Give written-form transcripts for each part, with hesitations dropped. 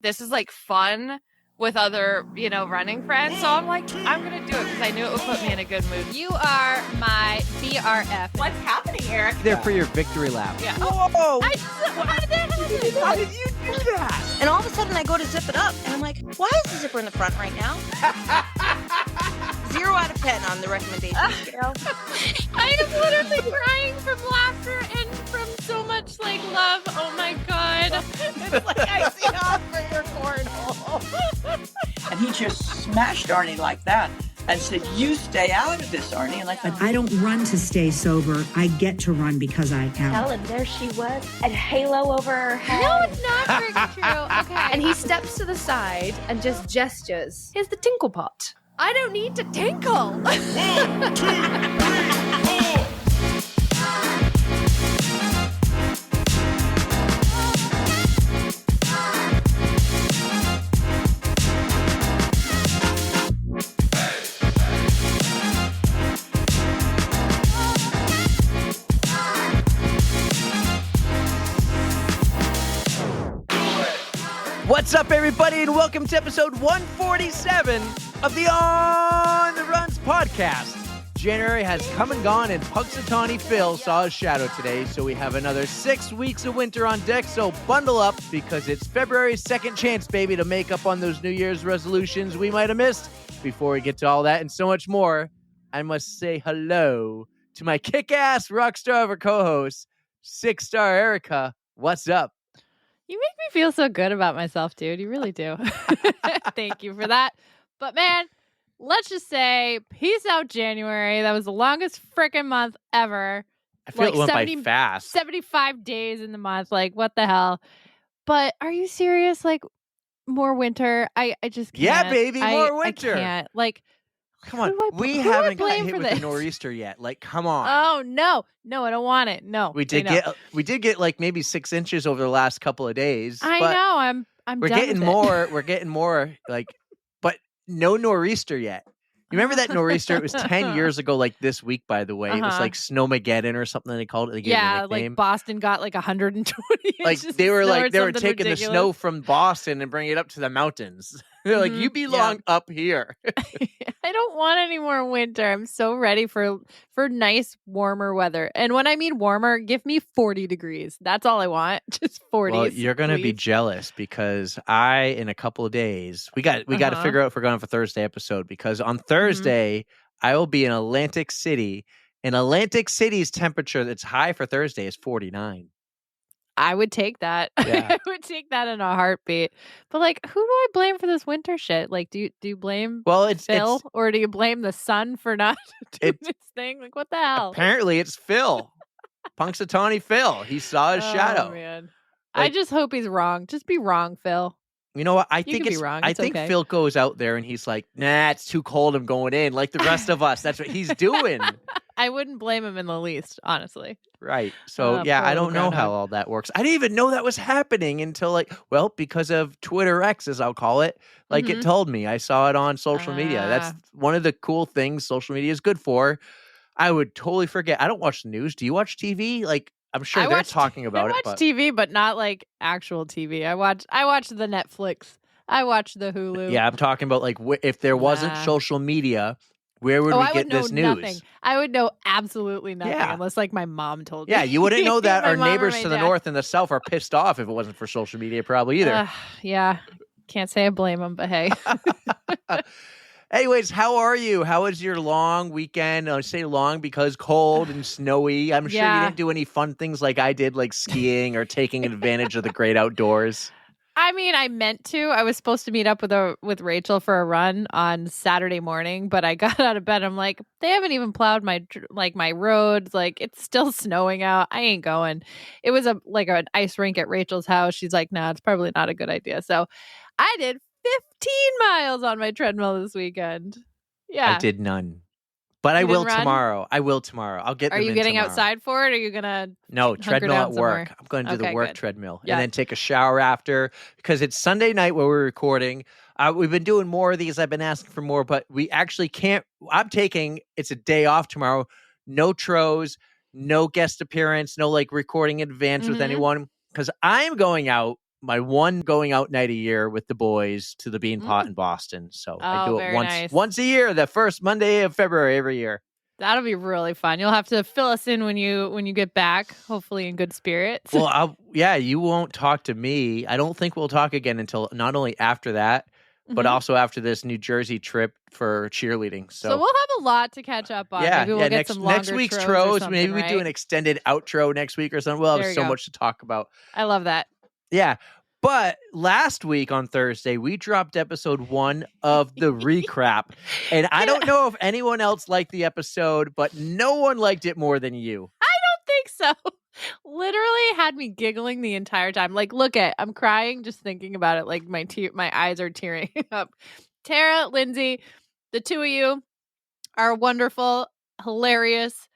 this is like fun with other, running friends. So I'm like, I'm going to do it because I knew it would put me in a good mood. You are my BRF. What's happening, Eric? There for your victory lap. Yeah. Whoa! How did you do that? And all of a sudden I go to zip it up and I'm like, why is the zipper in the front right now? 0 out of 10 on the recommendation scale. I am literally crying from laughter and from so much love. Oh my God. It's like icing off for your cornhole. And he just smashed Arnie like that and said, you stay out of this, Arnie. And But I don't run to stay sober. I get to run because I am. And there she was, a halo over her head. No, it's not very true. Okay. And he steps to the side and just gestures. Here's the tinkle pot. I don't need to tinkle. 1, 2, 3, 4. What's up, everybody, and welcome to episode 147 of the On the Runs podcast. January has come and gone, and Punxsutawney Phil saw his shadow today, so we have another 6 weeks of winter on deck, so bundle up, because it's February's second chance, baby, to make up on those New Year's resolutions we might have missed. Before we get to all that and so much more, I must say hello to my kick-ass rockstar of a co-host, 6-star Erica. What's up? You make me feel so good about myself, dude. You really do. Thank you for that. But man, let's just say, peace out, January. That was the longest freaking month ever. I feel it went by fast. 75 days in the month. What the hell? But are you serious? More winter? I just can't. Yeah, baby, more winter. I can't. Come on, we haven't got hit with the nor'easter yet. Come on. Oh no, I don't want it. No, we did get maybe 6 inches over the last couple of days. I know. I'm. We're done getting with more. We're getting more. But no nor'easter yet. You remember that nor'easter? It was 10 years ago. This week, by the way, it was Snowmageddon or something they called it. They gave it a nickname. Boston got 120 inches. They were taking ridiculous. the snow from Boston and bringing it up to the mountains. They're you belong up here. I don't want any more winter. I'm so ready for nice, warmer weather. And when I mean warmer, give me 40 degrees. That's all I want. Just 40. Well, you're going to be jealous because in a couple of days, we got to figure out if we're going for Thursday episode, because on Thursday, I will be in Atlantic City. And Atlantic City's temperature that's high for Thursday is 49. I would take that. Yeah. I would take that in a heartbeat. But who do I blame for this winter shit? Do you blame Phil, or do you blame the sun for not doing its thing? What the hell? Apparently it's Phil. Punxsutawney Phil. He saw his shadow. Man. I just hope he's wrong. Just be wrong, Phil. You know what? I think wrong. I think Phil goes out there and he's like, nah, it's too cold. I'm going in. Like the rest of us. That's what he's doing. I wouldn't blame him in the least, honestly. Right. So, I don't know how all that works. I didn't even know that was happening until because of Twitter X, as I'll call it. It told me. I saw it on social media. That's one of the cool things social media is good for. I would totally forget. I don't watch the news. Do you watch TV? I'm sure they're talking about it. I watch TV, but not actual TV. I watch the Netflix. I watch the Hulu. Yeah, I'm talking about if there wasn't social media, where would we get this news? Nothing. I would know absolutely nothing unless my mom told me. Yeah, you wouldn't know that. Our neighbors to the north and the south are pissed off if it wasn't for social media, probably either. Yeah, can't say I blame them, but hey. Anyways, how are you? How was your long weekend? I say long because cold and snowy. I'm sure you didn't do any fun things like I did, like skiing or taking advantage of the great outdoors. I mean, I meant to. I was supposed to meet up with Rachel for a run on Saturday morning, but I got out of bed. I'm like, they haven't even plowed my roads. It's still snowing out. I ain't going. It was an ice rink at Rachel's house. She's like, nah, it's probably not a good idea. So I did 15 miles on my treadmill this weekend. Yeah. I did none. But I will tomorrow. I'll get them in tomorrow. Are you getting outside for it? Or are you going to No, treadmill at work. I'm going to do the work treadmill. Yeah. And then take a shower after, because it's Sunday night where we're recording. We've been doing more of these. I've been asking for more, but we actually can't. It's a day off tomorrow. No tros, no guest appearance, no recording in advance with anyone, because I'm going out my one going out night a year with the boys to the Bean Pot in Boston. So I do it very nice. once a year, the first Monday of February every year. That'll be really fun. You'll have to fill us in when you get back, hopefully in good spirits. Well, you won't talk to me. I don't think we'll talk again until not only after that, but also after this New Jersey trip for cheerleading. So we'll have a lot to catch up on. Yeah, Maybe we'll get some longer next week's tros or tros. something, Maybe we do an extended outro next week or something. We'll have so much to talk about. I love that. Yeah. But last week on Thursday, we dropped episode 1 of the recrap. And I don't know if anyone else liked the episode, but no one liked it more than you. I don't think so. Literally had me giggling the entire time. Like, I'm crying just thinking about it. Like my eyes are tearing up. Tara, Lindsay, the two of you are wonderful, hilarious.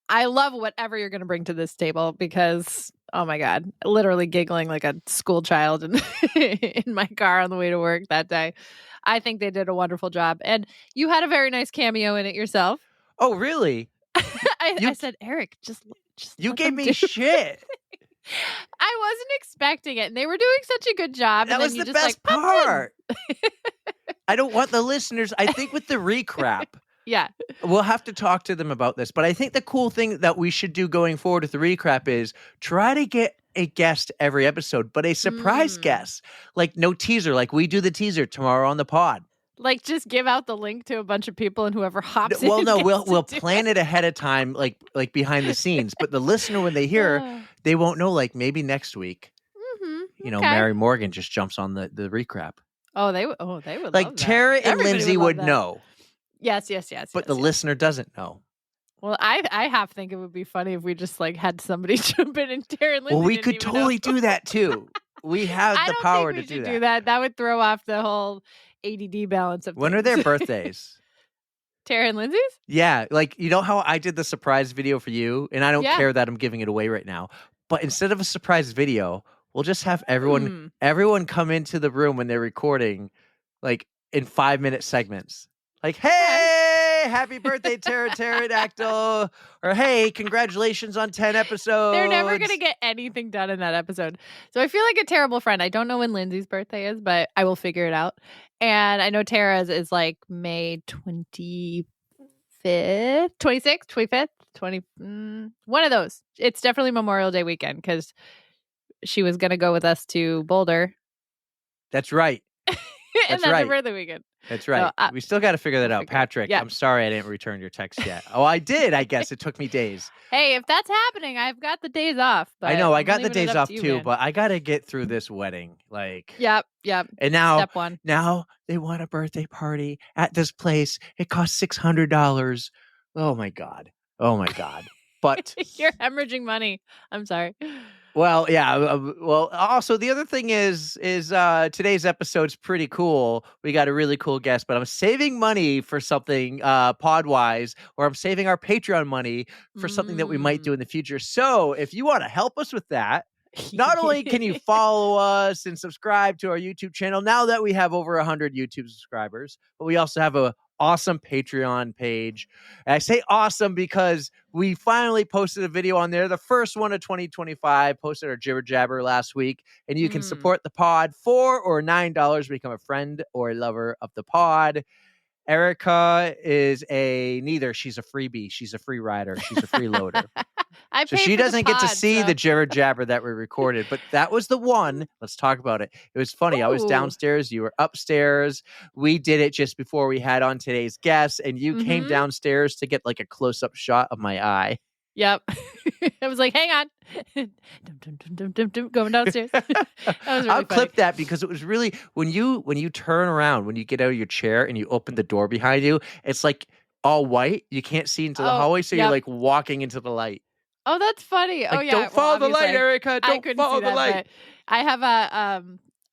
I love whatever you're going to bring to this table because, oh my God, literally giggling like a school child in my car on the way to work that day. I think they did a wonderful job. And you had a very nice cameo in it yourself. Oh, really? I said, Eric, just you let gave them me do shit. I wasn't expecting it. And they were doing such a good job. That was the best part. I don't want the listeners. I think with the recrap. Yeah. We'll have to talk to them about this. But I think the cool thing that we should do going forward with the recrap is try to get a guest every episode, but a surprise guest. Like no teaser. Like we do the teaser tomorrow on the pod. Like just give out the link to a bunch of people and whoever hops Well, in. no, we'll plan it ahead of time, like behind the scenes. But the listener, when they hear, they won't know. Like maybe next week, Mary Morgan just jumps on the recrap. Oh, they would. Like love Tara that. and Everybody Lindsay would know. Yes. But the listener doesn't know. Well, I half think it would be funny if we just like had somebody jump in and Tara and Lindsay. Well, we could totally do that too. We have the power to do that. That would throw off the whole ADD balance of when things. are their birthdays? Tara and Lindsay's? Yeah, like you know how I did the surprise video for you, and I don't care that I'm giving it away right now. But instead of a surprise video, we'll just have everyone come into the room when they're recording, like in 5-minute segments. Like, hey, happy birthday, Tara Pterodactyl. Or hey, congratulations on 10 episodes. They're never going to get anything done in that episode. So I feel like a terrible friend. I don't know when Lindsay's birthday is, but I will figure it out. And I know Tara's is like May 25th, 26th, 25th, one of those. It's definitely Memorial Day weekend because she was going to go with us to Boulder. That's right. And that's her birthday weekend. That's right. So, we still got to figure that out. Patrick, I'm sorry I didn't return your text yet. Oh, I did, I guess. It took me days. Hey, if that's happening, I've got the days off. But I know. I got the days off you, too, man. but I got to get through this wedding. Like, Yep. And now, Step one. Now they want a birthday party at this place. It costs $600. Oh, my God. But you're hemorrhaging money. I'm sorry. Well, yeah. Well, also the other thing is today's episode's pretty cool. We got a really cool guest, but I'm saving money for something pod-wise, or I'm saving our Patreon money for something that we might do in the future. So if you want to help us with that, not only can you follow us and subscribe to our YouTube channel now that we have over 100 YouTube subscribers, but we also have a awesome Patreon page. And I say awesome because we finally posted a video on there, the first one of 2025, posted our jibber jabber last week, and you can support the pod $4 or $9, become a friend or a lover of the pod. Erica is neither. She's a freebie. She's a free rider. She's a freeloader. So she doesn't get to see the jibber jabber that we recorded, but that was the one. Let's talk about it. It was funny. I was downstairs. You were upstairs. We did it just before we had on today's guest, and you came downstairs to get like a close-up shot of my eye. Yep. I was like, hang on. Going downstairs. That was really I'll funny. clip that because it was really when you turn around, when you get out of your chair and you open the door behind you, it's like all white. You can't see into the hallway, so you're like walking into the light. Oh, that's funny. Like, don't follow the light, Erica. Don't follow the light. I have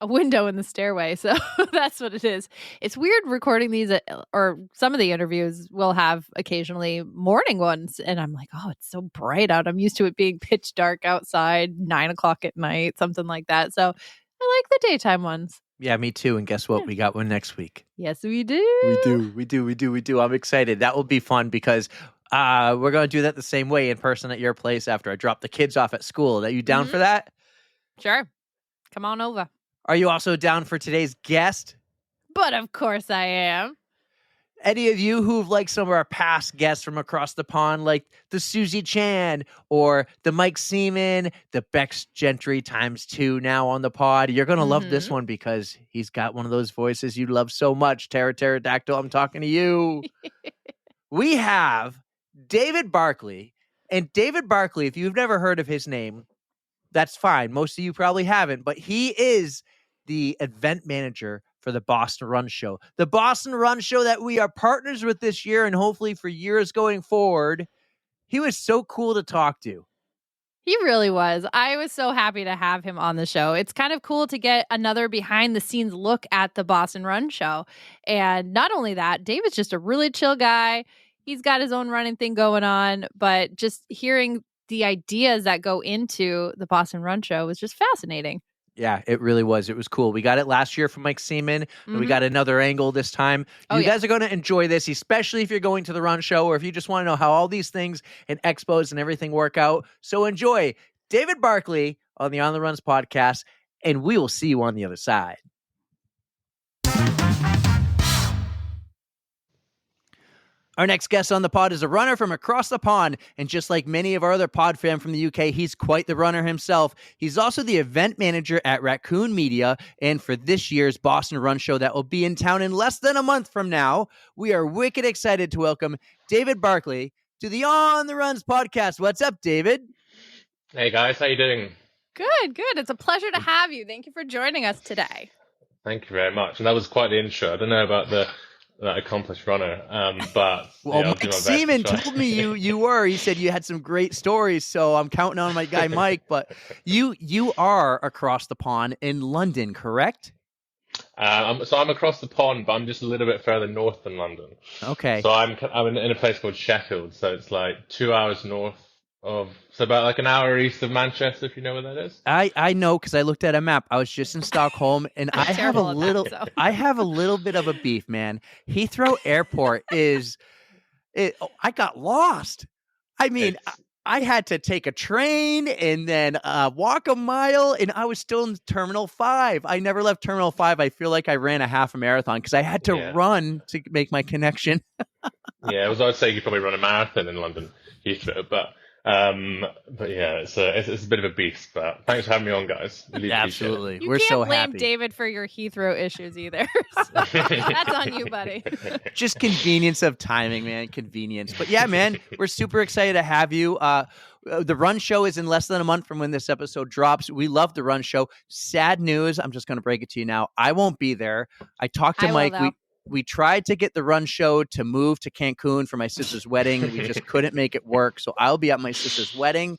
a window in the stairway, so that's what it is. It's weird recording these, or some of the interviews will have occasionally morning ones, and I'm like, oh, it's so bright out. I'm used to it being pitch dark outside, 9:00 at night, something like that. So I like the daytime ones. Yeah, me too. And guess what? Yeah. We got one next week. Yes, we do. We do. I'm excited. That will be fun because we're going to do that the same way in person at your place after I drop the kids off at school. Are you down for that? Sure. Come on over. Are you also down for today's guest? But of course I am. Any of you who've liked some of our past guests from across the pond, like the Susie Chan or the Mike Seaman, the Bex Gentry ×2 now on the pod, you're going to love this one because he's got one of those voices you love so much. Pterodactyl, I'm talking to you. We have David Barclay. And David Barclay, if you've never heard of his name, that's fine. Most of you probably haven't, but he is the event manager for the Boston Run Show. The Boston Run Show that we are partners with this year and hopefully for years going forward. He was so cool to talk to. He really was. I was so happy to have him on the show. It's kind of cool to get another behind the scenes look at the Boston Run Show. And not only that, David's just a really chill guy. He's got his own running thing going on, but just hearing the ideas that go into the Boston Run Show was just fascinating. Yeah, it really was. It was cool. We got it last year from Mike Seaman, and we got another angle this time. You guys are going to enjoy this, especially if you're going to the run show or if you just want to know how all these things and expos and everything work out. So enjoy David Barclay on the On the Runs podcast, and we will see you on the other side. Our next guest on the pod is a runner from across the pond, and just like many of our other pod fam from the UK, he's quite the runner himself. He's also the event manager at Raccoon Media, and for this year's Boston Run Show that will be in town in less than a month from now, we are wicked excited to welcome David Barclay to the On the Runs podcast. What's up, David? Hey guys, how you doing? Good. It's a pleasure to have you. Thank you for joining us today. Thank you very much. And that was quite the intro. I don't know about that accomplished runner, but well, Mike Seaman told me you were. He said you had some great stories, so I'm counting on my guy Mike. But you are across the pond in London, correct? I'm across the pond, but I'm just a little bit further north than London. Okay. So I'm in a place called Sheffield. So it's like 2 hours north of, so about like an hour east of Manchester, if you know where that is. I know because I looked at a map. I was just in Stockholm, and I have a little bit of a beef, man. Heathrow Airport I got lost. I mean, I had to take a train and then walk a mile, and I was still in Terminal 5. I never left Terminal 5. I feel like I ran a half a marathon because I had to run to make my connection. Yeah, I'd say you could probably run a marathon in London, Heathrow, but yeah, it's a bit of a beast, but thanks for having me on, guys. Really absolutely. You We're can't so blame happy. David for your Heathrow issues either. So that's on you, buddy. Just convenience of timing, man. Convenience. But yeah, man, we're super excited to have you. The Run Show is in less than a month from when this episode drops. We love the Run Show. Sad news. I'm just going to break it to you now. I won't be there. I talked to Mike. We tried to get the Run Show to move to Cancun for my sister's wedding. We just couldn't make it work. So I'll be at my sister's wedding.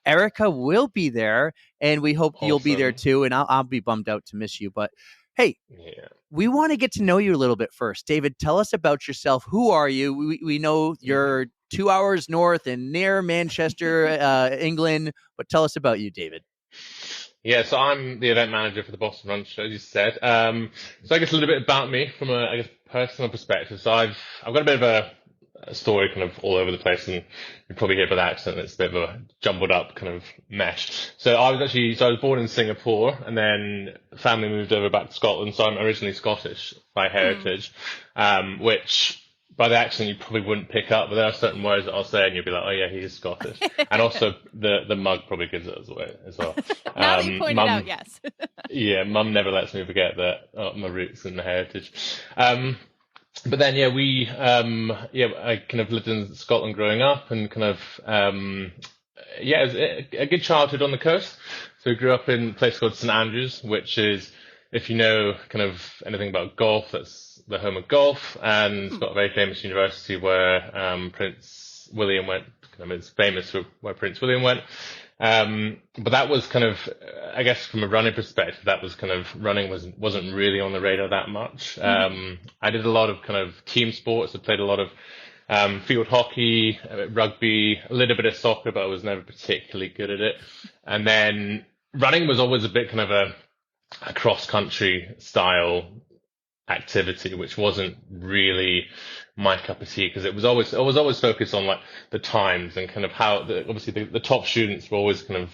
Erica will be there, and we hope you'll be there too. And I'll be bummed out to miss you. But hey, we want to get to know you a little bit first. David, tell us about yourself. Who are you? We know you're 2 hours north and near Manchester, England. But tell us about you, David. Yeah, so I'm the event manager for the Boston Run Show, as you said. So I guess a little bit about me from a personal perspective. So I've got a bit of a story kind of all over the place, and you probably hear by the accent it's a bit of a jumbled up kind of mesh. So I was born in Singapore, and then family moved over back to Scotland. So I'm originally Scottish by heritage, which by the accent you probably wouldn't pick up, but there are certain words that I'll say and you'll be like, oh yeah, he is Scottish. And also the mug probably gives it away as well. Now that you pointed out, yes. Yeah, Mum never lets me forget that my roots and the heritage. But then I kind of lived in Scotland growing up, and kind of it was a good childhood on the coast. So we grew up in a place called St Andrews, which is, if you know kind of anything about golf, that's the home of golf, and it's got a very famous university where Prince William went. Kind of it's famous for where Prince William went. But that was kind of, I guess, from a running perspective, that was kind of running wasn't really on the radar that much. I did a lot of kind of team sports. I played a lot of field hockey, rugby, a little bit of soccer, but I was never particularly good at it. And then running was always a bit kind of a cross country style activity, which wasn't really my cup of tea, because it was always focused on like the times and kind of how obviously the top students were always kind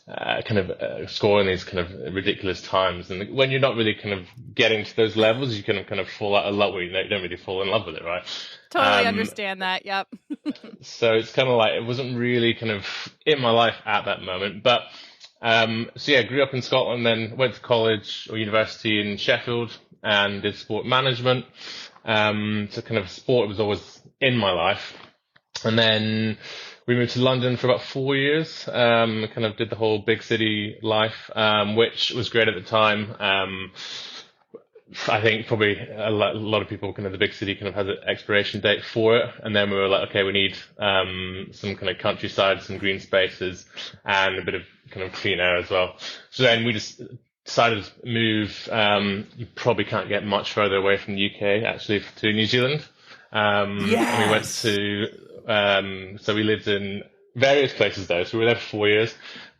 of scoring these kind of ridiculous times, and when you're not really kind of getting to those levels, you can kind of fall out of love with it. You don't really fall in love with it, right? Totally understand that. Yep. So it's kind of like it wasn't really kind of in my life at that moment, but so yeah, grew up in Scotland, then went to college or university in Sheffield and did sport management. So kind of sport was always in my life. And then we moved to London for about 4 years, kind of did the whole big city life, which was great at the time. I think probably a lot of people kind of the big city kind of has an expiration date for it. And then we were like, okay, we need some kind of countryside, some green spaces and a bit of kind of clean air as well. So then we just decided to move. You probably can't get much further away from the UK, actually, to New Zealand. Yes. And we went to, so we lived in various places though. So we were there for 4 years,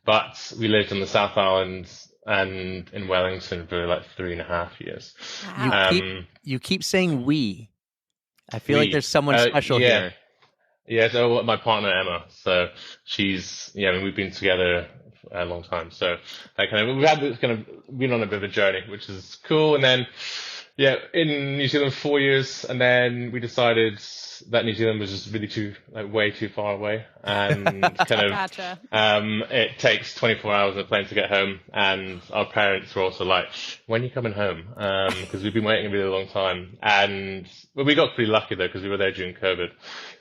but we lived on the South Island and in Wellington for like 3.5 years. Wow. You keep saying we. I feel like there's someone special here. Yeah, so my partner Emma. So she's I mean, we've been together a long time. So that kind of we've had this kind of been on a bit of a journey, which is cool. And then in New Zealand 4 years, and then we decided that New Zealand was just really way too far away, and kind of Gotcha. It takes 24 hours on a plane to get home, and our parents were also like, when are you coming home? Because we've been waiting a really long time, and we got pretty lucky though, because we were there during COVID,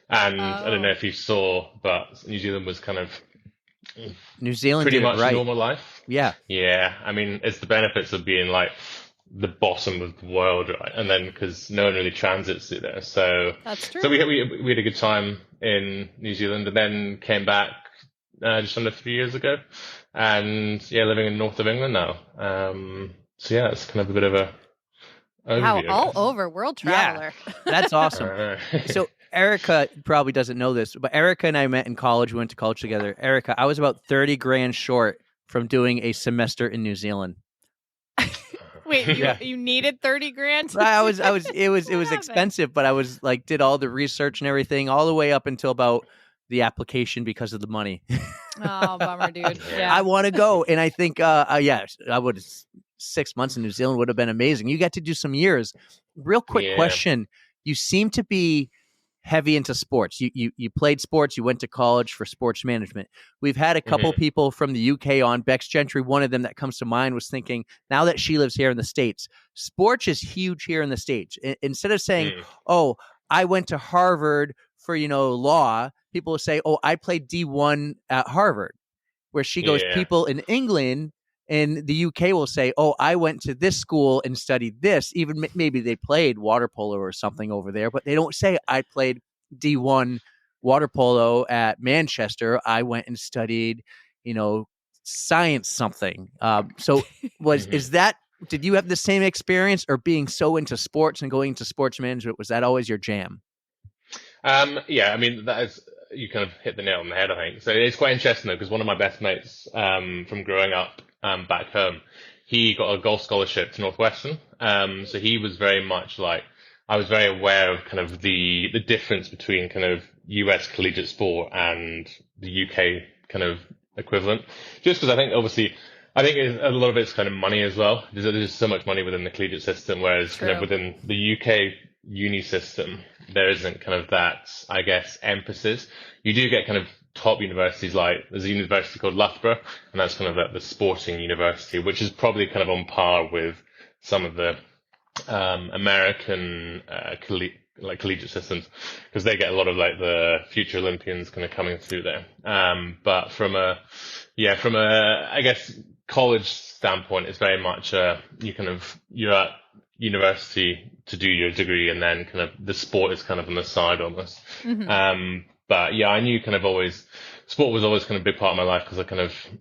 and I don't know if you saw, but New Zealand was kind of New Zealand pretty did it much right. normal life. Yeah. I mean, it's the benefits of being like the bottom of the world, right? And then because no one really transits through there, so That's true. So we had a good time in New Zealand, and then came back just under 3 years ago, and living in north of England now. So yeah, it's kind of a bit of a Wow, overview, I all guess. over, world traveler. That's awesome. So Erica probably doesn't know this, but Erica and I met in college. We went to college together. Erica, I was about 30 grand short from doing a semester in New Zealand. Wait, you needed 30 grand? It was expensive, but I was like, did all the research and everything all the way up until about the application because of the money. Oh, bummer, dude. Yeah. I want to go. And I think, I would, 6 months in New Zealand would have been amazing. You got to do some years. Real quick question. You seem to be heavy into sports. You played sports. You went to college for sports management. We've had a couple people from the UK on. Bex Gentry, one of them that comes to mind, was thinking, now that she lives here in the States, sports is huge here in the States. Instead of saying, oh, I went to Harvard for, law, people will say, oh, I played D1 at Harvard. Where she goes, people in England and the UK will say, oh, I went to this school and studied this. Even maybe they played water polo or something over there, but they don't say I played D1 water polo at Manchester. I went and studied, science something. So did you have the same experience, or being so into sports and going into sports management, was that always your jam? I mean, that is, you kind of hit the nail on the head, I think. So it's quite interesting though, because one of my best mates from growing up back home, he got a golf scholarship to Northwestern. So he was very much like, I was very aware of kind of the difference between kind of US collegiate sport and the UK kind of equivalent. Just because I think a lot of it's kind of money as well. There's so much money within the collegiate system, whereas kind of within the UK uni system, there isn't kind of that, I guess, emphasis. You do get kind of top universities, like there's a university called Loughborough, and that's kind of like the sporting university, which is probably kind of on par with some of the American collegiate systems, because they get a lot of like the future Olympians kind of coming through there. But from a I guess college standpoint, it's very much you're at university to do your degree, and then kind of the sport is kind of on the side almost. But yeah, I knew kind of sport was always kind of a big part of my life, because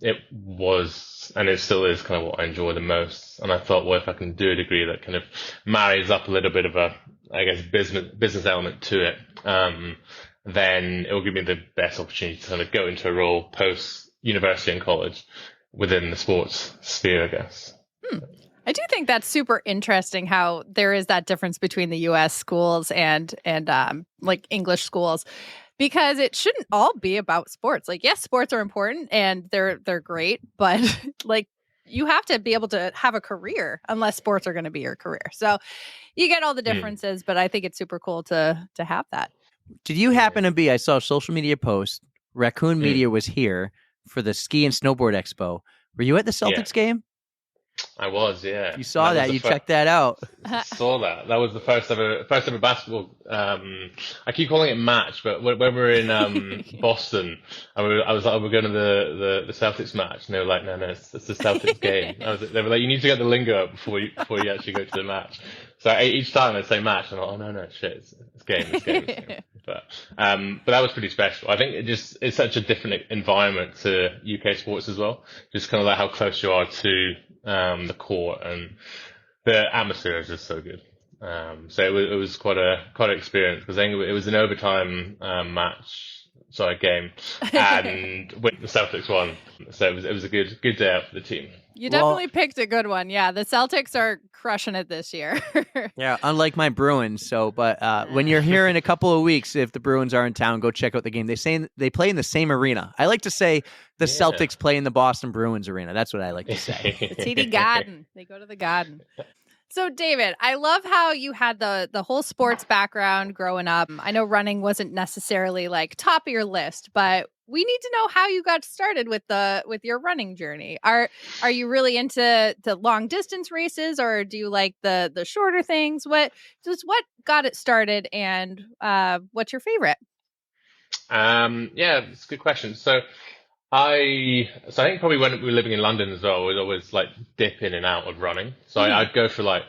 it was, and it still is, kind of what I enjoy the most. And I thought, well, if I can do a degree that kind of marries up a little bit of a, I guess, business element to it, then it will give me the best opportunity to kind of go into a role post university and college within the sports sphere, I guess. I do think that's super interesting how there is that difference between the U.S. schools and like English schools, because it shouldn't all be about sports. Like, yes, sports are important and they're great, but like you have to be able to have a career unless sports are going to be your career. So you get all the differences, but I think it's super cool to have that. Did you happen to be? I saw a social media post. Raccoon Media was here for the Ski and Snowboard Expo. Were you at the Celtics game? I was, yeah. You saw that. You checked that out. Saw that. That was the first ever basketball. I keep calling it match, but when we were in Boston, I was like, we're going to the Celtics match, and they were like, no, it's the Celtics game. They were like, you need to get the lingo up before you actually go to the match. So each time they say match, I'm like, oh no, shit, it's game. But that was pretty special. I think it's such a different environment to UK sports as well. Just kind of like how close you are to the court, and the atmosphere is just so good. So it was quite an experience, because I think it was an overtime game, and the Celtics won. So it was a good day out for the team. You definitely picked a good one. Yeah, the Celtics are crushing it this year. Yeah, unlike my Bruins. But when you're here in a couple of weeks, if the Bruins are in town, go check out the game. They play in the same arena. I like to say the Celtics play in the Boston Bruins arena. That's what I like to say. The TD Garden. They go to the Garden. So, David, I love how you had the whole sports background growing up. I know running wasn't necessarily like top of your list, but we need to know how you got started with your running journey. Are you really into the long distance races, or do you like the shorter things? What got it started, and what's your favorite? Yeah, it's a good question. So I think probably when we were living in London as well, we'd always like dip in and out of running. So I'd go for like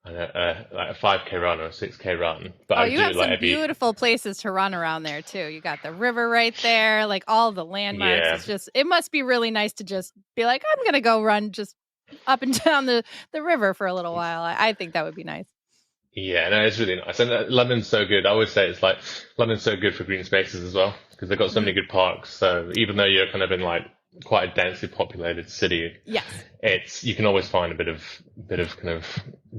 a 5K run or a 6K run. But you have some beautiful places to run around there too. You got the river right there, like all the landmarks. Yeah. It must be really nice to just be like, I'm gonna go run just up and down the river for a little while. I think that would be nice. Yeah, no, it's really nice. And London's so good. I always say it's like London's so good for green spaces as well, because they've got so many good parks. So even though you're kind of in like quite a densely populated city, yes, you can always find a bit of kind of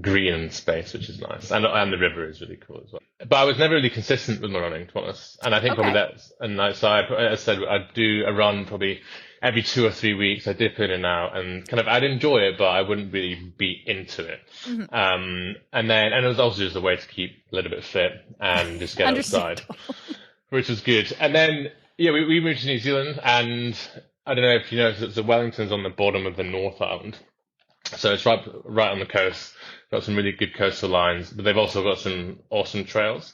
green space, which is nice. And the river is really cool as well. But I was never really consistent with my running, to be honest. And I think probably that's a nice side. As I said, I'd do a run probably every 2 or 3 weeks. I dip in and out, and kind of I'd enjoy it, but I wouldn't really be into it. And it was also just a way to keep a little bit fit and just get outside, which was good. And then we moved to New Zealand, and I don't know if you know, so Wellington's on the bottom of the North Island, so it's right on the coast. Got some really good coastal lines, but they've also got some awesome trails.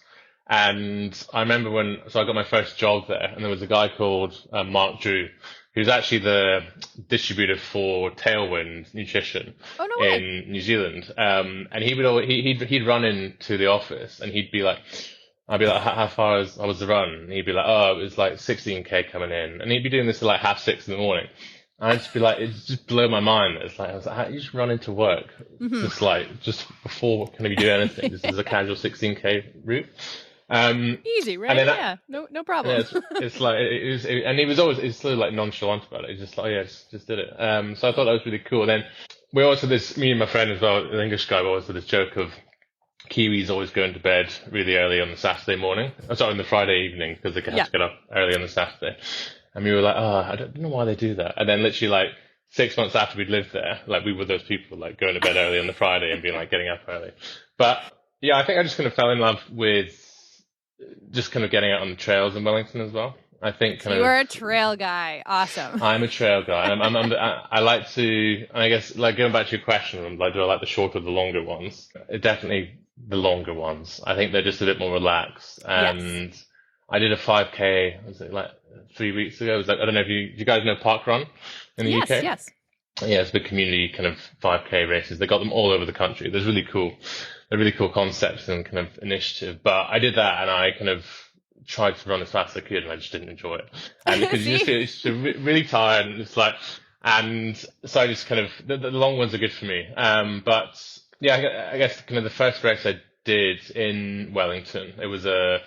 And I remember I got my first job there, and there was a guy called Mark Drew, who's actually the distributor for Tailwind Nutrition in New Zealand. And he'd run into the office, and I'd be like, how far was the run? And he'd be like, oh, it was like 16K coming in. And he'd be doing this at like 6:30 in the morning. And I'd just be like, it just blew my mind. I was like, how you just run into work? Just before kind of you do anything. This is a casual 16K route. Easy, right? No problem. Yeah, it's like, and he was always, he's sort of like nonchalant about it. He's just like, just did it. So I thought that was really cool. And then we also me and my friend as well, an English guy, we always had this joke of Kiwis always going to bed really early on the Saturday morning. On the Friday evening, because they have to get up early on the Saturday. And we were like, I don't know why they do that. And then literally like 6 months after we'd lived there, like we were those people like going to bed early on the Friday and being like getting up early. But yeah, I think I just kind of fell in love with just kind of getting out on the trails in Wellington as well. I think you are a trail guy. Awesome. I'm a trail guy. I like to, and I guess like going back to your question, like do I like the shorter or the longer ones? Definitely the longer ones. I think they're just a bit more relaxed. And I did a 5K, was it like 3 weeks ago? It was like, I don't know if you guys know Parkrun in the UK? Yes. Yeah, it's a big community kind of 5K races. They got them all over the country. They're really cool concepts and kind of initiative. But I did that, and I kind of tried to run as fast as I could, and I just didn't enjoy it. And because you just feel really tired, and it's like, and so I just kind of, the long ones are good for me. But yeah, I guess kind of the first race I did in Wellington, it was so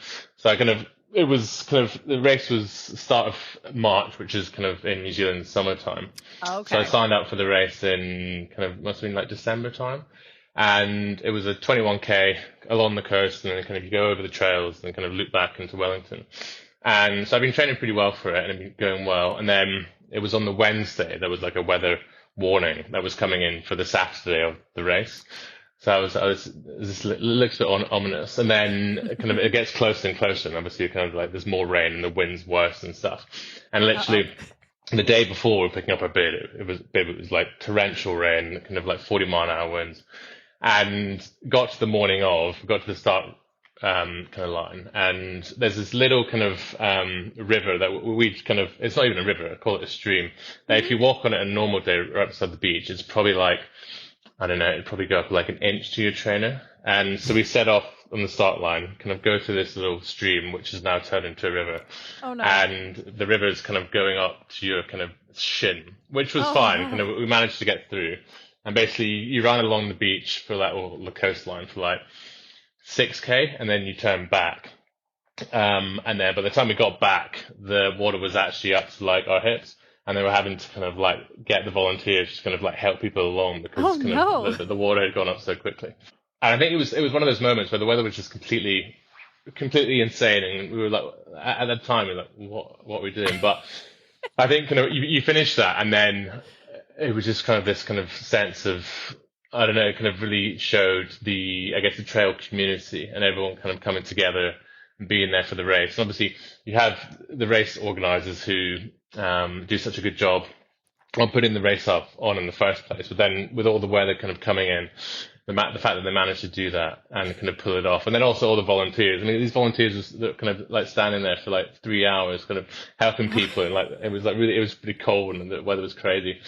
I kind of it was kind of, the race was start of March, which is kind of in New Zealand summertime. Okay. So I signed up for the race in kind of, must have been like December time. And it was a 21K along the coast, and then kind of you go over the trails and kind of loop back into Wellington. And so I've been training pretty well for it, and it's been going well. And then it was on the Wednesday, there was like a weather warning that was coming in for the Saturday of the race. So this looks a bit ominous. And then kind of it gets closer and closer, and obviously kind of like there's more rain and the wind's worse and stuff. And literally the day before we were picking up our bid, it was like torrential rain, kind of like 40-mile-an-hour winds. And got to the morning of, got to the start kind of line, and there's this little kind of river that we kind of, it's not even a river, I call it a stream, that if you walk on it a normal day right beside the beach, it's probably like, I don't know, it'd probably go up like an inch to your trainer. And so we set off on the start line, kind of go through this little stream, which is now turned into a river. Oh no. And the river is kind of going up to your kind of shin, which was fine. Kind of, we managed to get through. And basically, you run along the beach for like, or the coastline for like 6K, and then you turn back. And then by the time we got back, the water was actually up to like our hips, and they were having to kind of like get the volunteers to kind of like help people along because the water had gone up so quickly. And I think it was one of those moments where the weather was just completely insane, and we were like, at that time, we were like, what are we doing? But I think kind of you finish that, and then it was just kind of this kind of sense of, I don't know, it kind of really showed the trail community and everyone kind of coming together and being there for the race. And obviously you have the race organizers who do such a good job on putting the race on in the first place. But then with all the weather kind of coming in, the fact that they managed to do that and kind of pull it off. And then also all the volunteers. I mean, these volunteers were kind of like standing there for like 3 hours, kind of helping people. And like, it was pretty cold and the weather was crazy.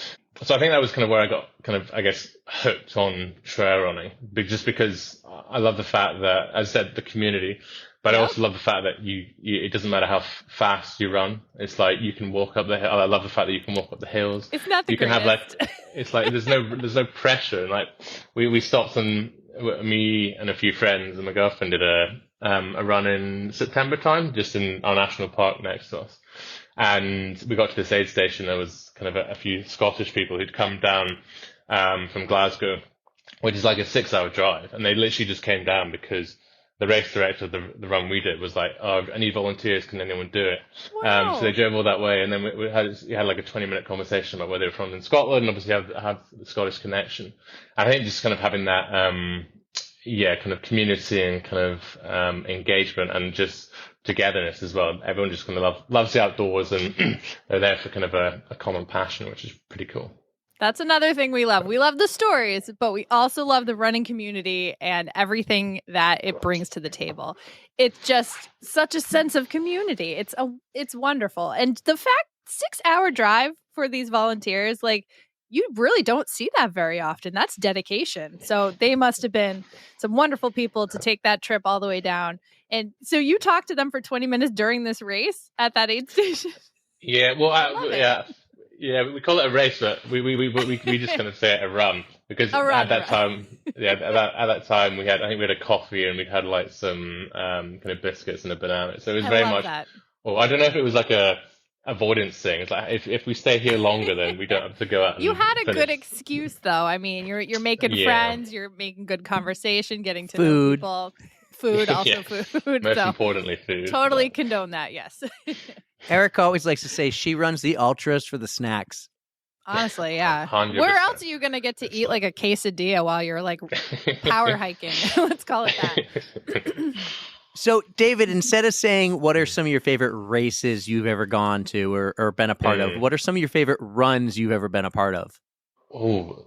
So I think that was kind of where I got kind of, I guess, hooked on trail running, just because I love the fact that, as I said, the community, but I also love the fact that it doesn't matter how fast you run. It's like you can walk up the hill. I love the fact that you can walk up the hills. It's not the you greatest. Can have like, it's like there's no pressure. And like we stopped, and me and a few friends and my girlfriend did a run in September time, just in our national park next to us. And we got to this aid station. There was kind of a few Scottish people who'd come down from Glasgow, which is like a 6-hour drive. And they literally just came down because the race director of the run we did was like, oh, I need volunteers. Can anyone do it? Wow. So they drove all that way. And then we had like a 20-minute conversation about where they were from in Scotland. And obviously have the Scottish connection. And I think just kind of having that, kind of community and kind of engagement and just togetherness as well. Everyone just kind of loves the outdoors, and they're there for kind of a common passion, which is pretty cool. That's another thing we love. We love the stories, but we also love the running community and everything that it brings to the table. It's just such a sense of community. It's wonderful. And the fact 6-hour drive for these volunteers, like, you really don't see that very often. That's dedication. So they must have been some wonderful people to take that trip all the way down. And so you talked to them for 20 minutes during this race at that aid station? Yeah, well, we call it a race, but we just kind of say it a run, because at that time we had a coffee, and we had like some kind of biscuits and a banana. So it was very much that. Well, I don't know if it was like a avoidance thing. It's like if we stay here longer, then we don't have to go out. You had a good excuse, though. I mean, you're making friends, you're making good conversation, getting to know people. Food, also food. Most importantly, food. Totally condone that, yes. Erica always likes to say she runs the ultras for the snacks. Honestly, yeah. 100%. Where else are you going to get to eat like a quesadilla while you're like power hiking? Let's call it that. So, David, instead of saying what are some of your favorite races you've ever gone to or been a part of, what are some of your favorite runs you've ever been a part of? Oh,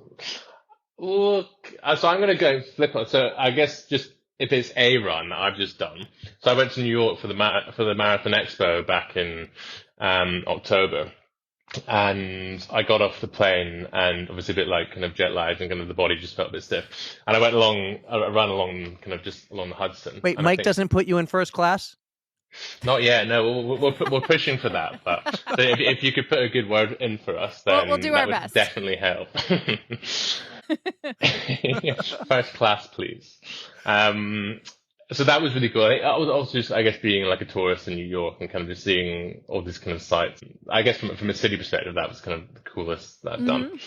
so I'm going to go flip on. So I guess just if it's a run that I've just done. So I went to New York for the Marathon Expo back in October. And I got off the plane, and obviously a bit like kind of jet lagged, and kind of the body just felt a bit stiff. And I ran along kind of just along the Hudson. Wait, Mike doesn't put you in first class? Not yet. No, we're pushing for that. But if you could put a good word in for us, then we'll do that our would best. Definitely help. First class, please. So that was really cool. I was also just, I guess, being like a tourist in New York and kind of just seeing all these kind of sights. I guess from a city perspective, that was kind of the coolest that I've done.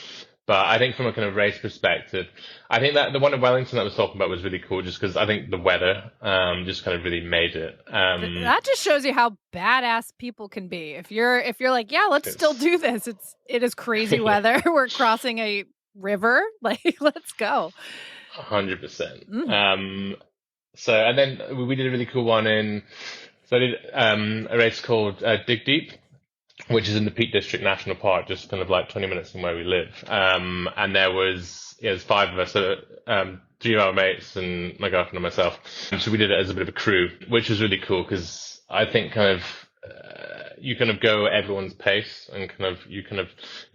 But I think from a kind of race perspective, I think that the one in Wellington that I was talking about was really cool just because I think the weather just kind of really made it. That just shows you how badass people can be. If you're like, yeah, let's still do this. It is crazy weather. We're crossing a river. Like, let's go. 100%. So, and then we did a really cool one so I did a race called Dig Deep, which is in the Peak District National Park, just kind of like 20 minutes from where we live. And there's 5 of us, so 3 of our mates and my girlfriend and myself. So we did it as a bit of a crew, which was really cool because I think kind of you kind of go at everyone's pace and you